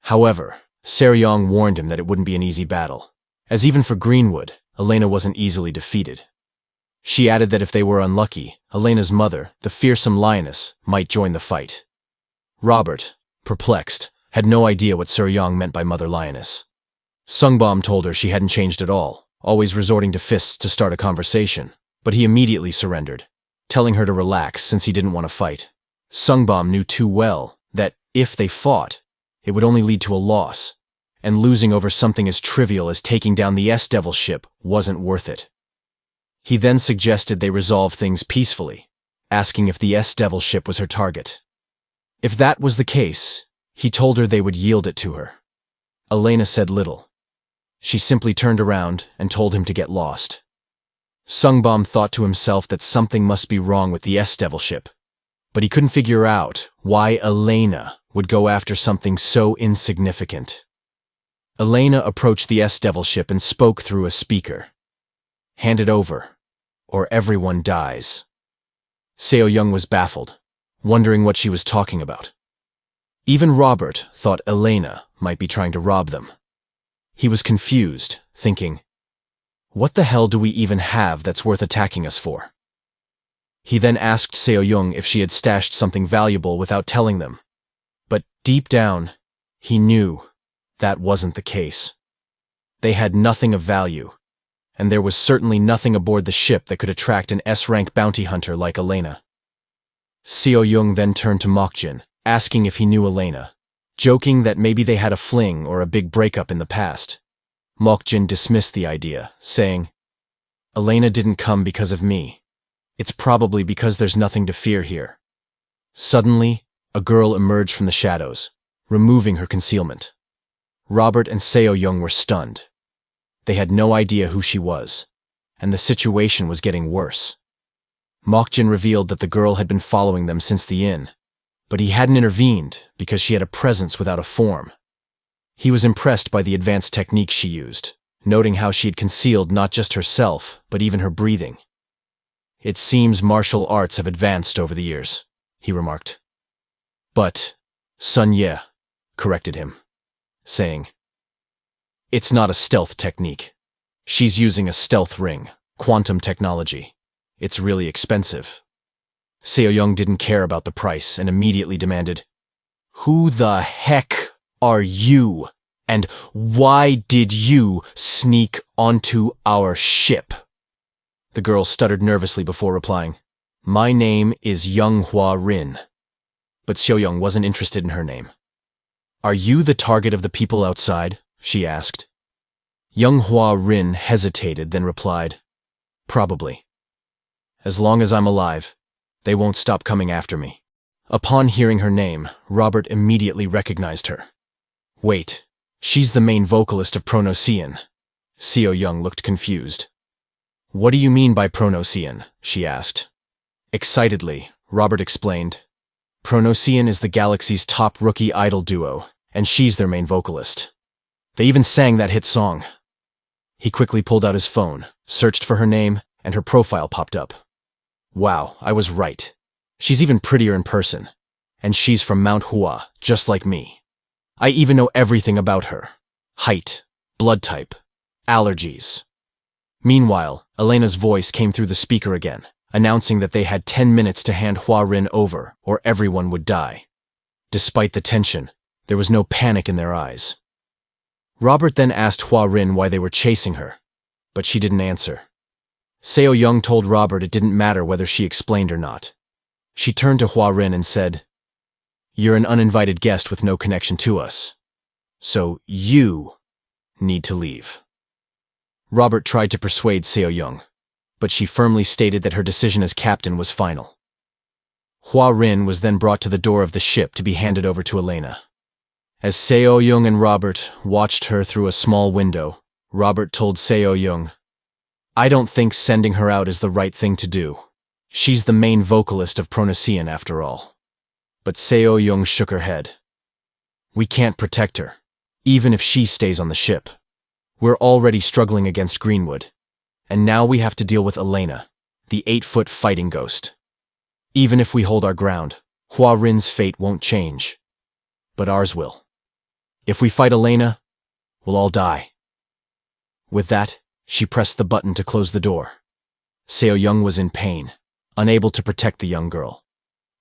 However, Seryong warned him that it wouldn't be an easy battle, as even for Greenwood, Elena wasn't easily defeated. She added that if they were unlucky, Elena's mother, the fearsome lioness, might join the fight. Robert, perplexed, had no idea what Seryong meant by Mother Lioness. Sungbom told her she hadn't changed at all, always resorting to fists to start a conversation, but he immediately surrendered, telling her to relax since he didn't want to fight. Sungbom knew too well that, if they fought, it would only lead to a loss, and losing over something as trivial as taking down the S-Devil ship wasn't worth it. He then suggested they resolve things peacefully, asking if the S-Devil ship was her target. If that was the case, he told her they would yield it to her. Elena said little. She simply turned around and told him to get lost. Sungbom thought to himself that something must be wrong with the S-Devil ship. But he couldn't figure out why Elena would go after something so insignificant. Elena approached the S-Devil ship and spoke through a speaker. "Hand it over, or everyone dies." Seo Young was baffled, wondering what she was talking about. Even Robert thought Elena might be trying to rob them. He was confused, thinking, what the hell do we even have that's worth attacking us for? He then asked Seo Young if she had stashed something valuable without telling them. But deep down, he knew that wasn't the case. They had nothing of value, and there was certainly nothing aboard the ship that could attract an S-rank bounty hunter like Elena. Seo Young then turned to Mokjin, asking if he knew Elena, joking that maybe they had a fling or a big breakup in the past. Mokjin dismissed the idea, saying, "Elena didn't come because of me. It's probably because there's nothing to fear here." Suddenly, a girl emerged from the shadows, removing her concealment. Robert and Seo Young were stunned. They had no idea who she was, and the situation was getting worse. Mokjin revealed that the girl had been following them since the inn, but he hadn't intervened because she had a presence without a form. He was impressed by the advanced techniques she used, noting how she had concealed not just herself, but even her breathing. "It seems martial arts have advanced over the years," he remarked. But Sun Ye corrected him, saying, "It's not a stealth technique. She's using a stealth ring, quantum technology. It's really expensive." Seo Young didn't care about the price and immediately demanded, "Who the heck are you? And why did you sneak onto our ship?" The girl stuttered nervously before replying, "My name is Younghwa Rin." But Seo Young wasn't interested in her name. "Are you the target of the people outside?" she asked. Younghwa Rin hesitated, then replied, "Probably. As long as I'm alive, they won't stop coming after me." Upon hearing her name, Robert immediately recognized her. "Wait, she's the main vocalist of Pronosian." Seo Young looked confused. "What do you mean by Pronosian?" she asked. Excitedly, Robert explained, "Pronosian is the galaxy's top rookie idol duo, and she's their main vocalist. They even sang that hit song." He quickly pulled out his phone, searched for her name, and her profile popped up. "Wow, I was right. She's even prettier in person. And she's from Manhwa, just like me. I even know everything about her. Height, blood type, allergies." Meanwhile, Elena's voice came through the speaker again, announcing that they had 10 minutes to hand Hua Rin over, or everyone would die. Despite the tension, there was no panic in their eyes. Robert then asked Hua Rin why they were chasing her, but she didn't answer. Seo Young told Robert it didn't matter whether she explained or not. She turned to Hua Rin and said, "You're an uninvited guest with no connection to us. So you need to leave." Robert tried to persuade Seo Young, but she firmly stated that her decision as captain was final. Hua Rin was then brought to the door of the ship to be handed over to Elena. As Seo Young and Robert watched her through a small window, Robert told Seo Young, "I don't think sending her out is the right thing to do. She's the main vocalist of Pronosian after all." But Seo Young shook her head. "We can't protect her, even if she stays on the ship. We're already struggling against Greenwood, and now we have to deal with Elena, the 8-foot fighting ghost. Even if we hold our ground, Hua Rin's fate won't change. But ours will. If we fight Elena, we'll all die." With that, she pressed the button to close the door. Seo Young was in pain, unable to protect the young girl.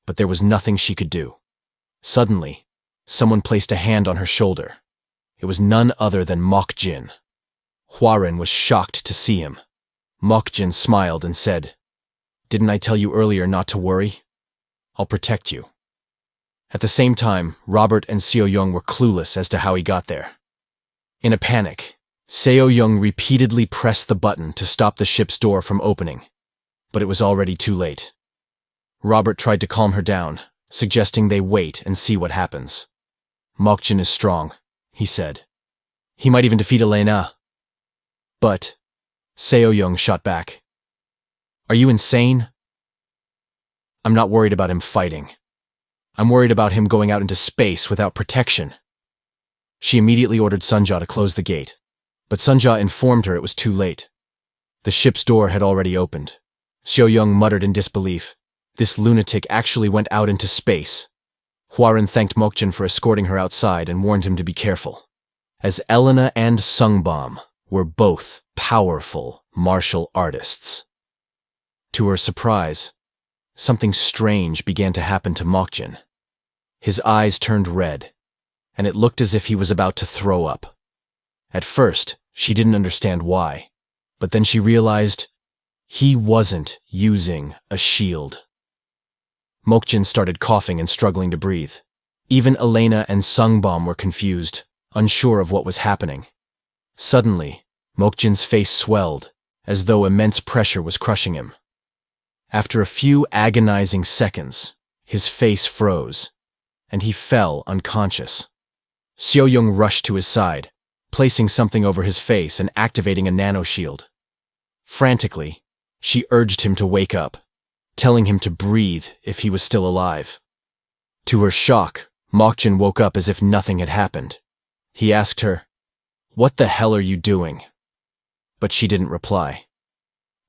But there was nothing she could do. Suddenly, someone placed a hand on her shoulder. It was none other than Mokjin. Hua Rin was shocked to see him. Mokjin smiled and said, "Didn't I tell you earlier not to worry? I'll protect you." At the same time, Robert and Seo Young were clueless as to how he got there. In a panic, Seo Young repeatedly pressed the button to stop the ship's door from opening, but it was already too late. Robert tried to calm her down, suggesting they wait and see what happens. "Mokjin is strong," he said. "He might even defeat Elena." But Seo Young shot back, "Are you insane? I'm not worried about him fighting. I'm worried about him going out into space without protection. She immediately ordered Sunja to close the gate, but Sunja informed her it was too late. The ship's door had already opened. Xiaoyong muttered in disbelief. This lunatic actually went out into space. Hwarin thanked Mokjin for escorting her outside and warned him to be careful, as Elena and Sungbom were both powerful martial artists. To her surprise, something strange began to happen to Mokjin. His eyes turned red, and it looked as if he was about to throw up. At first, she didn't understand why, but then she realized he wasn't using a shield. Mokjin started coughing and struggling to breathe. Even Elena and Sungbom were confused, unsure of what was happening. Suddenly, Mokjin's face swelled, as though immense pressure was crushing him. After a few agonizing seconds, his face froze, and he fell unconscious. Xiaoyong rushed to his side, placing something over his face and activating a nanoshield. Frantically, she urged him to wake up, telling him to breathe if he was still alive. To her shock, Mokjin woke up as if nothing had happened. He asked her, "What the hell are you doing?" But she didn't reply.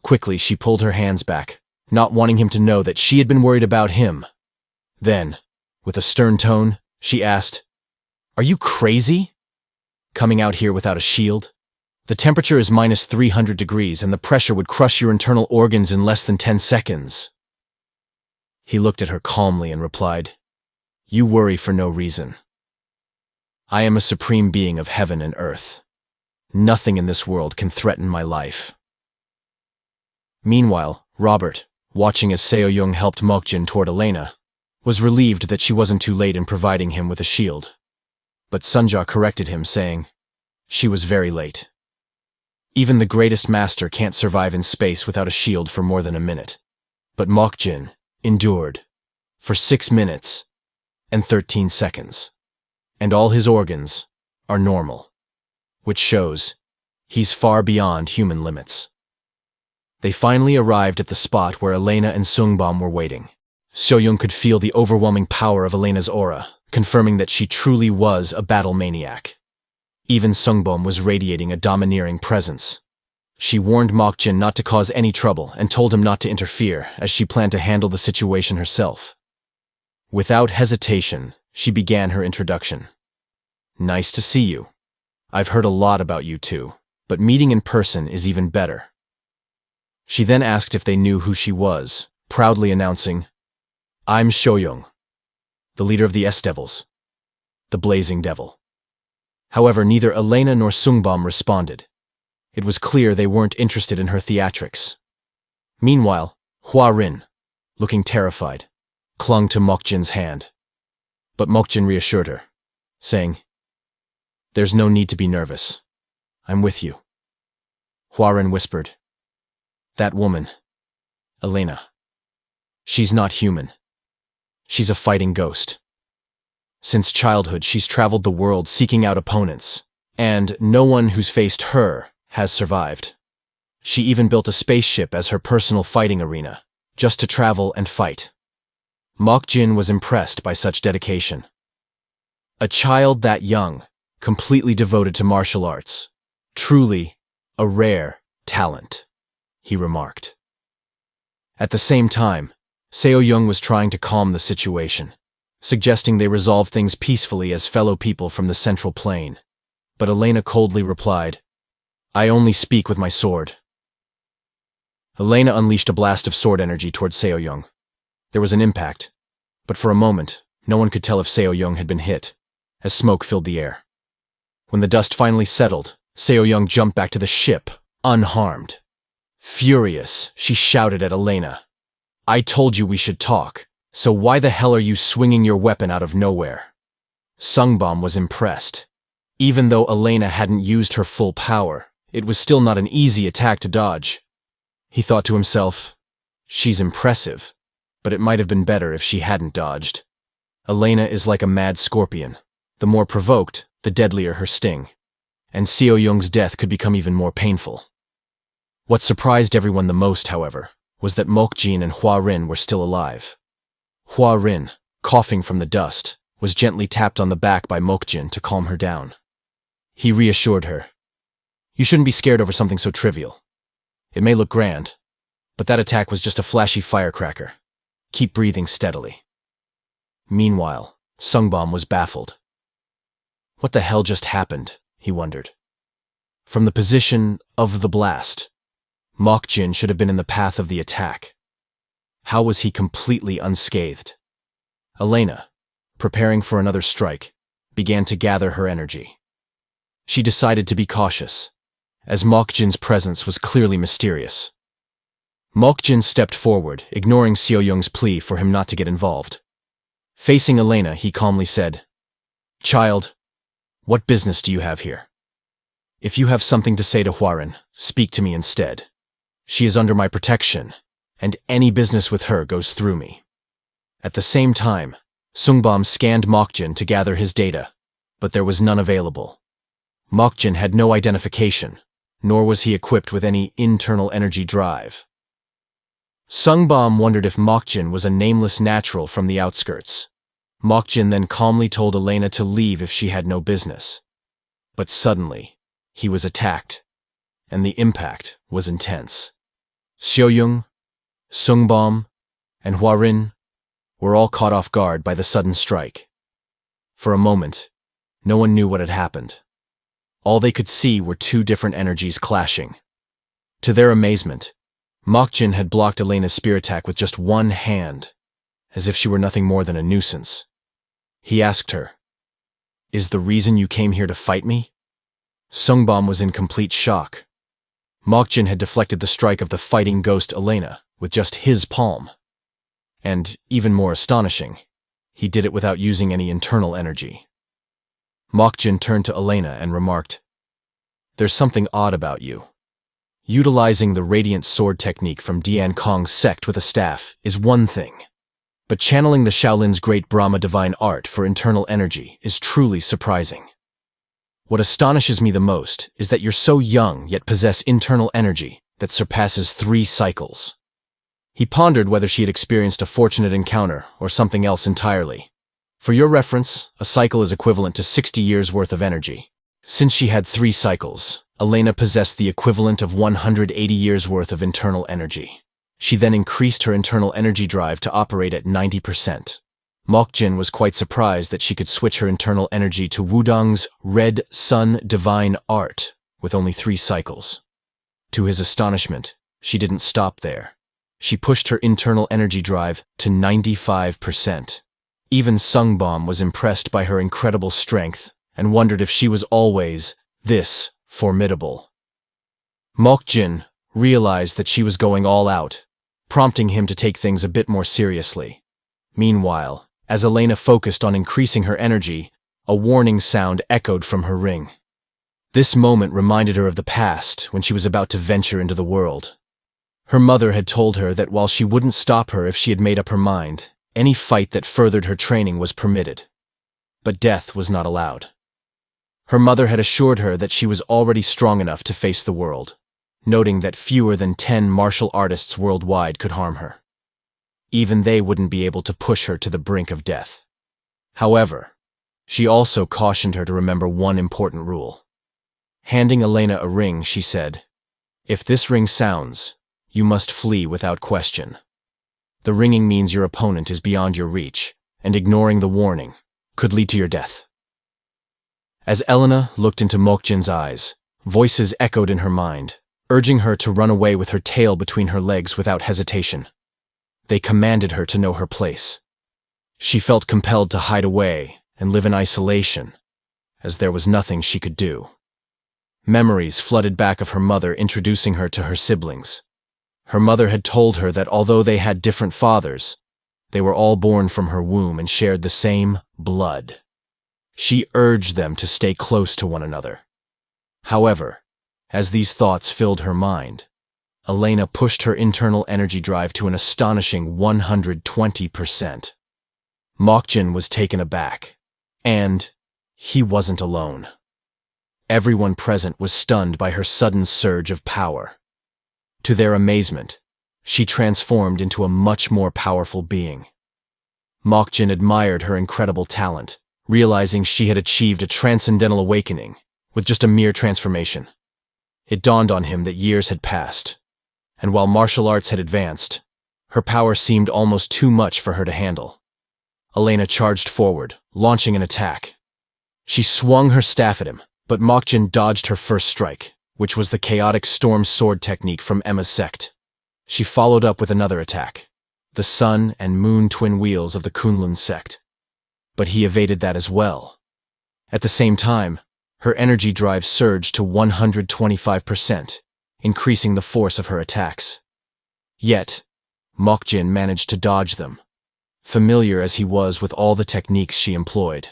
Quickly, she pulled her hands back, not wanting him to know that she had been worried about him. Then, with a stern tone, she asked, "Are you crazy? Coming out here without a shield? The temperature is minus 300 degrees and the pressure would crush your internal organs in less than 10 seconds. He looked at her calmly and replied, "You worry for no reason. I am a supreme being of heaven and earth. Nothing in this world can threaten my life." Meanwhile, Robert, watching as Xiaoyong helped Mokjin toward Elena, was relieved that she wasn't too late in providing him with a shield. But Sunja corrected him, saying, "She was very late. Even the greatest master can't survive in space without a shield for more than a minute." But Mokjin endured for 6 minutes and 13 seconds, and all his organs are normal, which shows he's far beyond human limits. They finally arrived at the spot where Elena and Sungbom were waiting. Xiaoyong could feel the overwhelming power of Elena's aura, confirming that she truly was a battle maniac. Even Sungbom was radiating a domineering presence. She warned Mokjin not to cause any trouble and told him not to interfere, as she planned to handle the situation herself. Without hesitation, she began her introduction. "Nice to see you. I've heard a lot about you two, but meeting in person is even better." She then asked if they knew who she was, proudly announcing, "I'm Xiaoyong, the leader of the S-Devils, the Blazing Devil." However, neither Elena nor Sungbom responded. It was clear they weren't interested in her theatrics. Meanwhile, Hwarin, looking terrified, clung to Mokjin's hand. But Mokjin reassured her, saying, "There's no need to be nervous. I'm with you." Hwarin whispered, "That woman, Elena, she's not human. She's a fighting ghost. Since childhood, she's traveled the world seeking out opponents, and no one who's faced her has survived. She even built a spaceship as her personal fighting arena, just to travel and fight." Mokjin was impressed by such dedication. A child that young, completely devoted to martial arts. Truly a rare talent, he remarked. At the same time, Xiaoyong was trying to calm the situation, suggesting they resolve things peacefully as fellow people from the Central Plain. But Elena coldly replied, "I only speak with my sword." Elena unleashed a blast of sword energy towards Xiaoyong. There was an impact, but for a moment, no one could tell if Xiaoyong had been hit, as smoke filled the air. When the dust finally settled, Xiaoyong jumped back to the ship, unharmed. Furious, she shouted at Elena, "I told you we should talk, so why the hell are you swinging your weapon out of nowhere?" Sungbom was impressed. Even though Elena hadn't used her full power, it was still not an easy attack to dodge. He thought to himself, "She's impressive, but it might have been better if she hadn't dodged." Elena is like a mad scorpion. The more provoked, the deadlier her sting. And Xiaoyong's death could become even more painful. What surprised everyone the most, however, was that Mokjin and Hwarin were still alive. Hua Rin, coughing from the dust, was gently tapped on the back by Mokjin to calm her down. He reassured her. You shouldn't be scared over something so trivial. It may look grand, but that attack was just a flashy firecracker. Keep breathing steadily. Meanwhile, Sungbom was baffled. What the hell just happened, he wondered. From the position of the blast, Mokjin should have been in the path of the attack. How was he completely unscathed? Elena, preparing for another strike, began to gather her energy. She decided to be cautious, as Mokjin's presence was clearly mysterious. Mokjin stepped forward, ignoring Xiaoyung's plea for him not to get involved. Facing Elena, he calmly said, Child, what business do you have here? If you have something to say to Huaran, speak to me instead. She is under my protection, and any business with her goes through me. At the same time, Sungbom scanned Mokjin to gather his data, but there was none available. Mokjin had no identification, nor was he equipped with any internal energy drive. Sungbom wondered if Mokjin was a nameless natural from the outskirts. Mokjin then calmly told Elena to leave if she had no business. But suddenly, he was attacked, and the impact was intense. Xiaoyung, Sungbom, and Huarin were all caught off guard by the sudden strike. For a moment, no one knew what had happened. All they could see were two different energies clashing. To their amazement, Mokjin had blocked Elena's spear attack with just one hand, as if she were nothing more than a nuisance. He asked her, Is the reason you came here to fight me? Sungbom was in complete shock. Mokjin had deflected the strike of the fighting ghost Elena with just his palm. And, even more astonishing, he did it without using any internal energy. Mokjin turned to Elena and remarked, There's something odd about you. Utilizing the radiant sword technique from Dian Kong's sect with a staff is one thing, but channeling the Shaolin's great Brahma divine art for internal energy is truly surprising. What astonishes me the most is that you're so young yet possess internal energy that surpasses 3 cycles. He pondered whether she had experienced a fortunate encounter or something else entirely. For your reference, a cycle is equivalent to 60 years' worth of energy. Since she had 3 cycles, Elena possessed the equivalent of 180 years' worth of internal energy. She then increased her internal energy drive to operate at 90%. Mokjin was quite surprised that she could switch her internal energy to Wudong's Red Sun Divine Art with only 3 cycles. To his astonishment, she didn't stop there. She pushed her internal energy drive to 95%. Even Sungbom was impressed by her incredible strength and wondered if she was always this formidable. Mokjin realized that she was going all out, prompting him to take things a bit more seriously. Meanwhile, as Elena focused on increasing her energy, a warning sound echoed from her ring. This moment reminded her of the past when she was about to venture into the world. Her mother had told her that while she wouldn't stop her if she had made up her mind, any fight that furthered her training was permitted. But death was not allowed. Her mother had assured her that she was already strong enough to face the world, noting that fewer than 10 martial artists worldwide could harm her. Even they wouldn't be able to push her to the brink of death. However, she also cautioned her to remember one important rule. Handing Elena a ring, she said, If this ring sounds, you must flee without question. The ringing means your opponent is beyond your reach, and ignoring the warning could lead to your death. As Elena looked into Mokjin's eyes, voices echoed in her mind, urging her to run away with her tail between her legs without hesitation. They commanded her to know her place. She felt compelled to hide away and live in isolation, as there was nothing she could do. Memories flooded back of her mother introducing her to her siblings. Her mother had told her that although they had different fathers, they were all born from her womb and shared the same blood. She urged them to stay close to one another. However, as these thoughts filled her mind, Elena pushed her internal energy drive to an astonishing 120%. Mokjin was taken aback, and he wasn't alone. Everyone present was stunned by her sudden surge of power. To their amazement, she transformed into a much more powerful being. Mokjin admired her incredible talent, realizing she had achieved a transcendental awakening with just a mere transformation. It dawned on him that years had passed, and while martial arts had advanced, her power seemed almost too much for her to handle. Elena charged forward, launching an attack. She swung her staff at him, but Mokjin dodged her first strike, which was the chaotic storm sword technique from Emma's sect. She followed up with another attack, the sun and moon twin wheels of the Kunlun sect. But he evaded that as well. At the same time, her energy drive surged to 125%, increasing the force of her attacks. Yet, Mokjin managed to dodge them, familiar as he was with all the techniques she employed.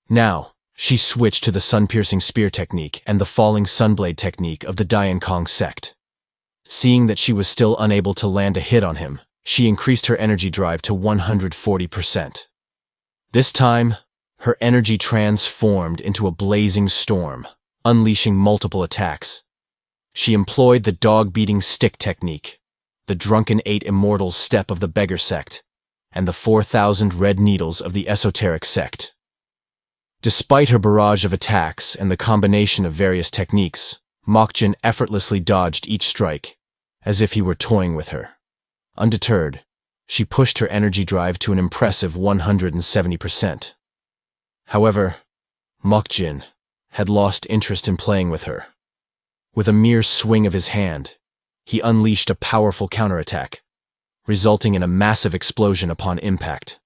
Now, she switched to the sun-piercing spear technique and the falling sunblade technique of the Diankong sect. Seeing that she was still unable to land a hit on him, she increased her energy drive to 140%. This time, her energy transformed into a blazing storm, unleashing multiple attacks. She employed the dog-beating stick technique, the drunken 8 immortals step of the beggar sect, and the 4,000 red needles of the esoteric sect. Despite her barrage of attacks and the combination of various techniques, Mokjin effortlessly dodged each strike, as if he were toying with her. Undeterred, she pushed her energy drive to an impressive 170%. However, Mokjin had lost interest in playing with her. With a mere swing of his hand, he unleashed a powerful counterattack, resulting in a massive explosion upon impact.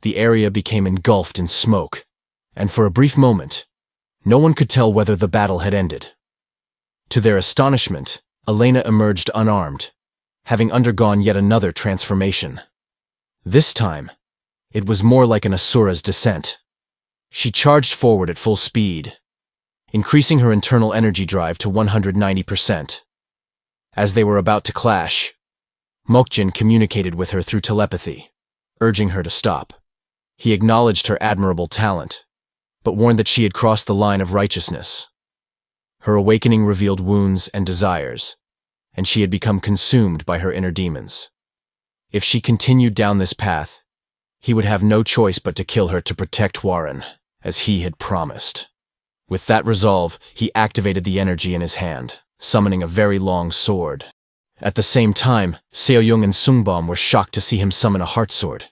The area became engulfed in smoke, and for a brief moment, no one could tell whether the battle had ended. To their astonishment, Elena emerged unarmed, having undergone yet another transformation. This time, it was more like an Asura's descent. She charged forward at full speed, increasing her internal energy drive to 190%. As they were about to clash, Mokjin communicated with her through telepathy, urging her to stop. He acknowledged her admirable talent, but warned that she had crossed the line of righteousness. Her awakening revealed wounds and desires, and she had become consumed by her inner demons. If she continued down this path, he would have no choice but to kill her to protect Warren, as he had promised. With that resolve, he activated the energy in his hand, summoning a very long sword. At the same time, Seoyoung and Sungbom were shocked to see him summon a heart sword.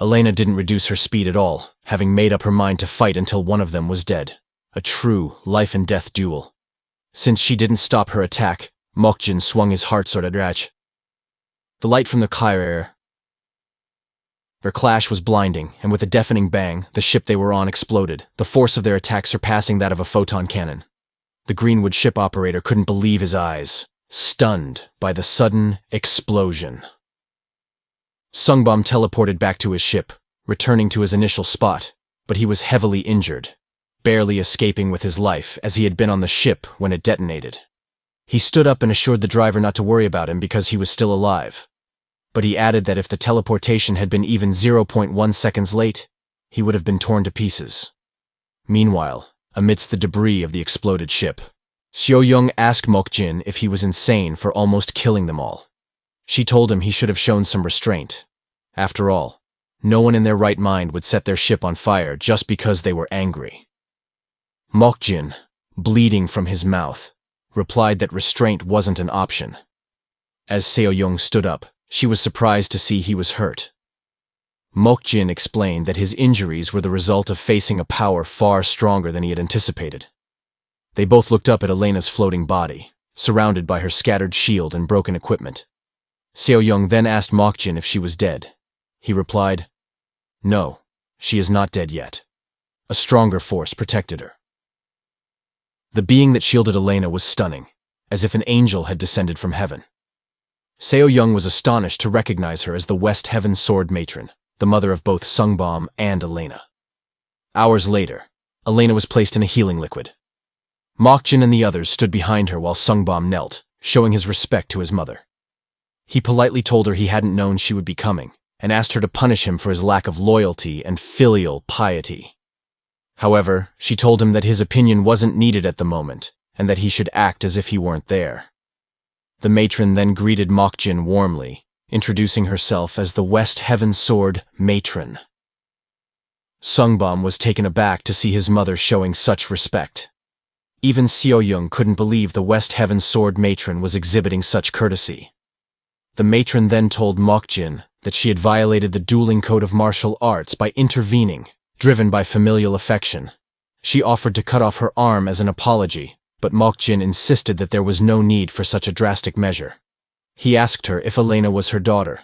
Elena didn't reduce her speed at all, having made up her mind to fight until one of them was dead. A true life-and-death duel. Since she didn't stop her attack, Mokjin swung his heart sword at Raj. The light from the Kyrie. Their clash was blinding, and with a deafening bang, the ship they were on exploded, the force of their attack surpassing that of a photon cannon. The Greenwood ship operator couldn't believe his eyes, stunned by the sudden explosion. Sungbom teleported back to his ship, returning to his initial spot, but he was heavily injured, barely escaping with his life as he had been on the ship when it detonated. He stood up and assured the driver not to worry about him because he was still alive. But he added that if the teleportation had been even 0.1 seconds late, he would have been torn to pieces. Meanwhile, amidst the debris of the exploded ship, Seoyoung asked Mokjin if he was insane for almost killing them all. She told him he should have shown some restraint. After all, no one in their right mind would set their ship on fire just because they were angry. Mokjin, bleeding from his mouth, replied that restraint wasn't an option. As Seoyoung stood up, she was surprised to see he was hurt. Mokjin explained that his injuries were the result of facing a power far stronger than he had anticipated. They both looked up at Elena's floating body, surrounded by her scattered shield and broken equipment. Seoyoung then asked Mokjin if she was dead. He replied, "No, she is not dead yet. A stronger force protected her." The being that shielded Elena was stunning, as if an angel had descended from heaven. Seoyoung was astonished to recognize her as the West Heaven Sword Matron, the mother of both Sungbom and Elena. Hours later, Elena was placed in a healing liquid. Mokjin and the others stood behind her while Sungbom knelt, showing his respect to his mother. He politely told her he hadn't known she would be coming, and asked her to punish him for his lack of loyalty and filial piety. However, she told him that his opinion wasn't needed at the moment, and that he should act as if he weren't there. The matron then greeted Mokjin warmly, introducing herself as the West Heaven Sword Matron. Sungbom was taken aback to see his mother showing such respect. Even Seo-young couldn't believe the West Heaven Sword Matron was exhibiting such courtesy. The matron then told Mokjin that she had violated the dueling code of martial arts by intervening, driven by familial affection. She offered to cut off her arm as an apology, but Mokjin insisted that there was no need for such a drastic measure. He asked her if Elena was her daughter,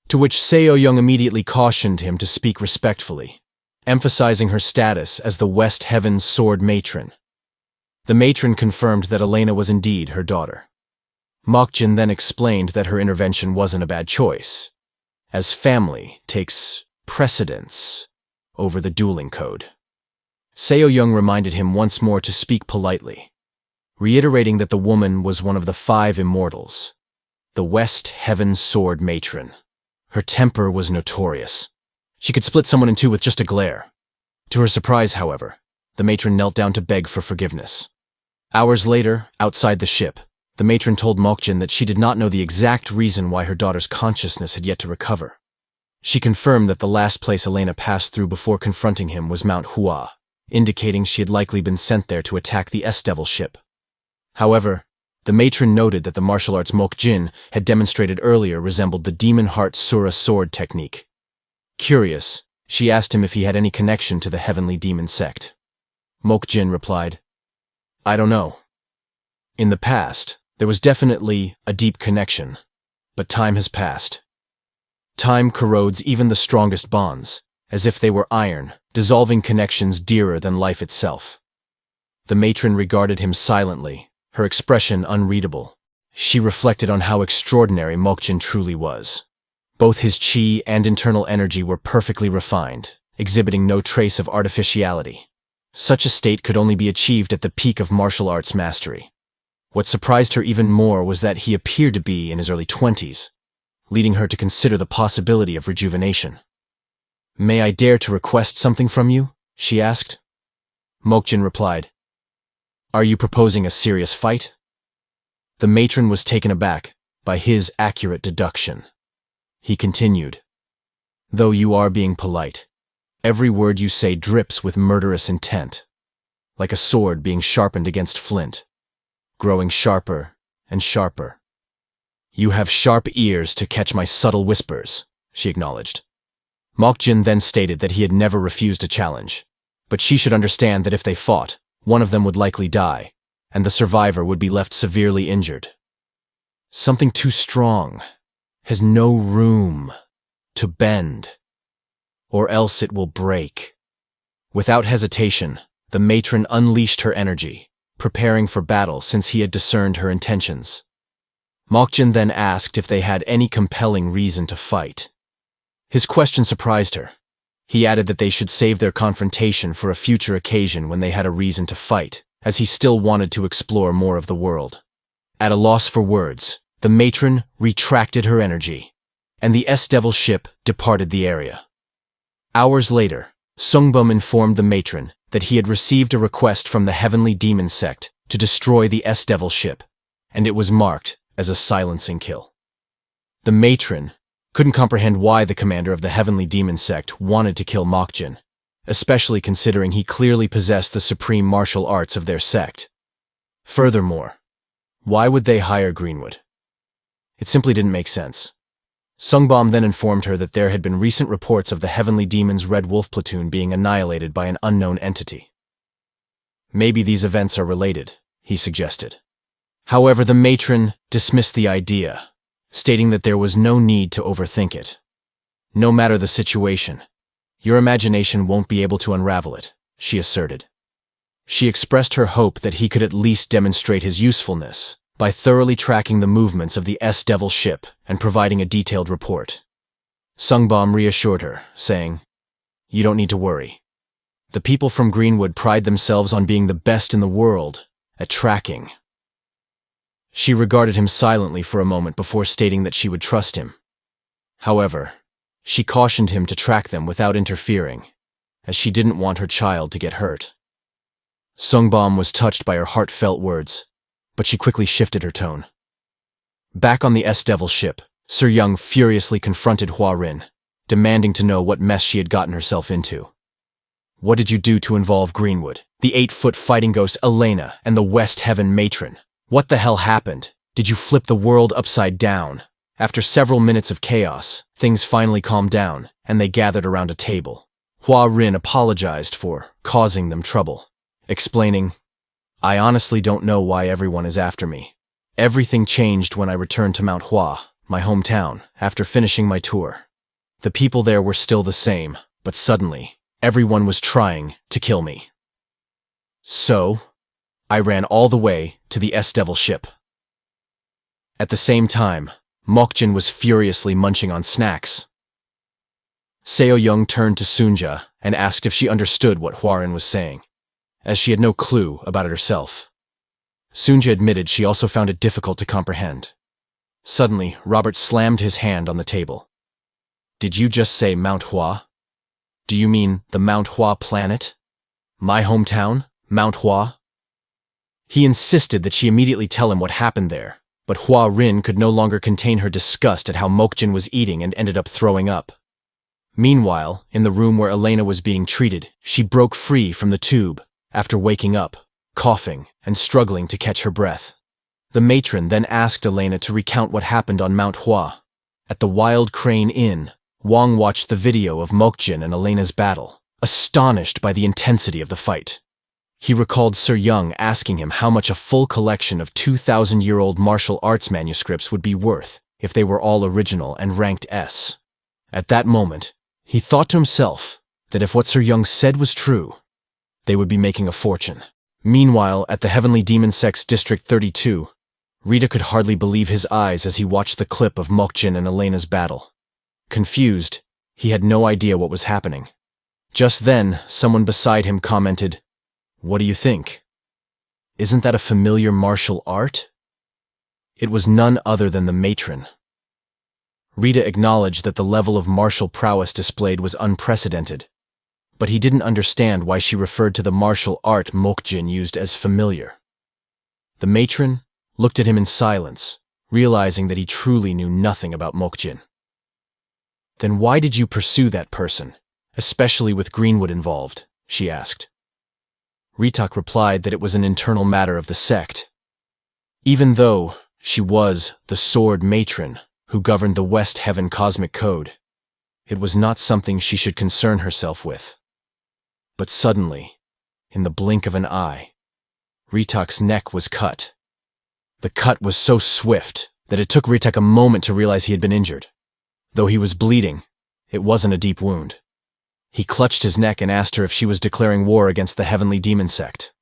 to which Seo-young immediately cautioned him to speak respectfully, emphasizing her status as the West Heaven Sword Matron. The matron confirmed that Elena was indeed her daughter. Mokjin then explained that her intervention wasn't a bad choice, as family takes precedence over the dueling code. Seo-young reminded him once more to speak politely, reiterating that the woman was one of the 5 immortals, the West Heaven Sword Matron. Her temper was notorious. She could split someone in two with just a glare. To her surprise, however, the matron knelt down to beg for forgiveness. Hours later, outside the ship, the matron told Mokjin that she did not know the exact reason why her daughter's consciousness had yet to recover. She confirmed that the last place Elena passed through before confronting him was Mount Tai, indicating she had likely been sent there to attack the S-Devil ship. However, the matron noted that the martial arts Mokjin had demonstrated earlier resembled the Demon Heart Asura sword technique. Curious, she asked him if he had any connection to the heavenly demon sect. Mokjin replied, "I don't know. In the past, there was definitely a deep connection, but time has passed. Time corrodes even the strongest bonds, as if they were iron, dissolving connections dearer than life itself." The matron regarded him silently, her expression unreadable. She reflected on how extraordinary Mokjin truly was. Both his chi and internal energy were perfectly refined, exhibiting no trace of artificiality. Such a state could only be achieved at the peak of martial arts mastery. What surprised her even more was that he appeared to be in his early 20s, leading her to consider the possibility of rejuvenation. "May I dare to request something from you?" she asked. Mokjin replied, "Are you proposing a serious fight?" The matron was taken aback by his accurate deduction. He continued, "Though you are being polite, every word you say drips with murderous intent, like a sword being sharpened against flint, growing sharper and sharper." "You have sharp ears to catch my subtle whispers," she acknowledged. Mokjin then stated that he had never refused a challenge, but she should understand that if they fought, one of them would likely die, and the survivor would be left severely injured. Something too strong has no room to bend, or else it will break. Without hesitation, the matron unleashed her energy, preparing for battle since he had discerned her intentions. Mokjin then asked if they had any compelling reason to fight. His question surprised her. He added that they should save their confrontation for a future occasion when they had a reason to fight, as he still wanted to explore more of the world. At a loss for words, the matron retracted her energy, and the S-Devil ship departed the area. Hours later, Sungbum informed the matron that he had received a request from the Heavenly Demon Sect to destroy the S-Devil ship, and it was marked as a silencing kill. The matron couldn't comprehend why the commander of the Heavenly Demon Sect wanted to kill Mokjin, especially considering he clearly possessed the supreme martial arts of their sect. Furthermore, why would they hire Greenwood? It simply didn't make sense. Sungbom then informed her that there had been recent reports of the Heavenly Demon's Red Wolf platoon being annihilated by an unknown entity. Maybe these events are related, he suggested. However, the matron dismissed the idea, stating that there was no need to overthink it. No matter the situation, your imagination won't be able to unravel it, she asserted. She expressed her hope that he could at least demonstrate his usefulness by thoroughly tracking the movements of the S-Devil ship and providing a detailed report. Sungbom reassured her, saying, "You don't need to worry. The people from Greenwood pride themselves on being the best in the world at tracking." She regarded him silently for a moment before stating that she would trust him. However, she cautioned him to track them without interfering, as she didn't want her child to get hurt. Sungbom was touched by her heartfelt words, but she quickly shifted her tone. Back on the S-Devil ship, Sir Young furiously confronted Hua Rin, demanding to know what mess she had gotten herself into. What did you do to involve Greenwood, the 8-foot fighting ghost Elena, and the West Heaven matron? What the hell happened? Did you flip the world upside down? After several minutes of chaos, things finally calmed down, and they gathered around a table. Hua Rin apologized for causing them trouble, explaining, I honestly don't know why everyone is after me. Everything changed when I returned to Mount Hua, my hometown, after finishing my tour. The people there were still the same, but suddenly, everyone was trying to kill me. So, I ran all the way to the S-Devil ship. At the same time, Mokjin was furiously munching on snacks. Seo Young turned to Sunja and asked if she understood what Hwarin was saying, as she had no clue about it herself. Sunja admitted she also found it difficult to comprehend. Suddenly, Robert slammed his hand on the table. Did you just say Mount Hua? Do you mean the Mount Hua planet? My hometown, Mount Hua? He insisted that she immediately tell him what happened there, but Hua Rin could no longer contain her disgust at how Mokjin was eating and ended up throwing up. Meanwhile, in the room where Elena was being treated, she broke free from the tube after waking up, coughing, and struggling to catch her breath. The matron then asked Elena to recount what happened on Mount Hua. At the Wild Crane Inn, Wang watched the video of Mokjin and Elena's battle, astonished by the intensity of the fight. He recalled Sir Young asking him how much a full collection of 2,000-year-old martial arts manuscripts would be worth if they were all original and ranked S. At that moment, he thought to himself that if what Sir Young said was true, they would be making a fortune. Meanwhile, at the Heavenly Demon Sect's District 32, Rita could hardly believe his eyes as he watched the clip of Mokjin and Elena's battle. Confused, he had no idea what was happening. Just then, someone beside him commented, "What do you think? Isn't that a familiar martial art?" It was none other than the matron. Rita acknowledged that the level of martial prowess displayed was unprecedented, but he didn't understand why she referred to the martial art Mokjin used as familiar. The matron looked at him in silence, realizing that he truly knew nothing about Mokjin. "Then why did you pursue that person, especially with Greenwood involved?" she asked. Ritak replied that it was an internal matter of the sect. Even though she was the Sword Matron who governed the West Heaven Cosmic Code, it was not something she should concern herself with. But suddenly, in the blink of an eye, Ritak's neck was cut. The cut was so swift that it took Ritak a moment to realize he had been injured. Though he was bleeding, it wasn't a deep wound. He clutched his neck and asked her if she was declaring war against the Heavenly Demon Sect.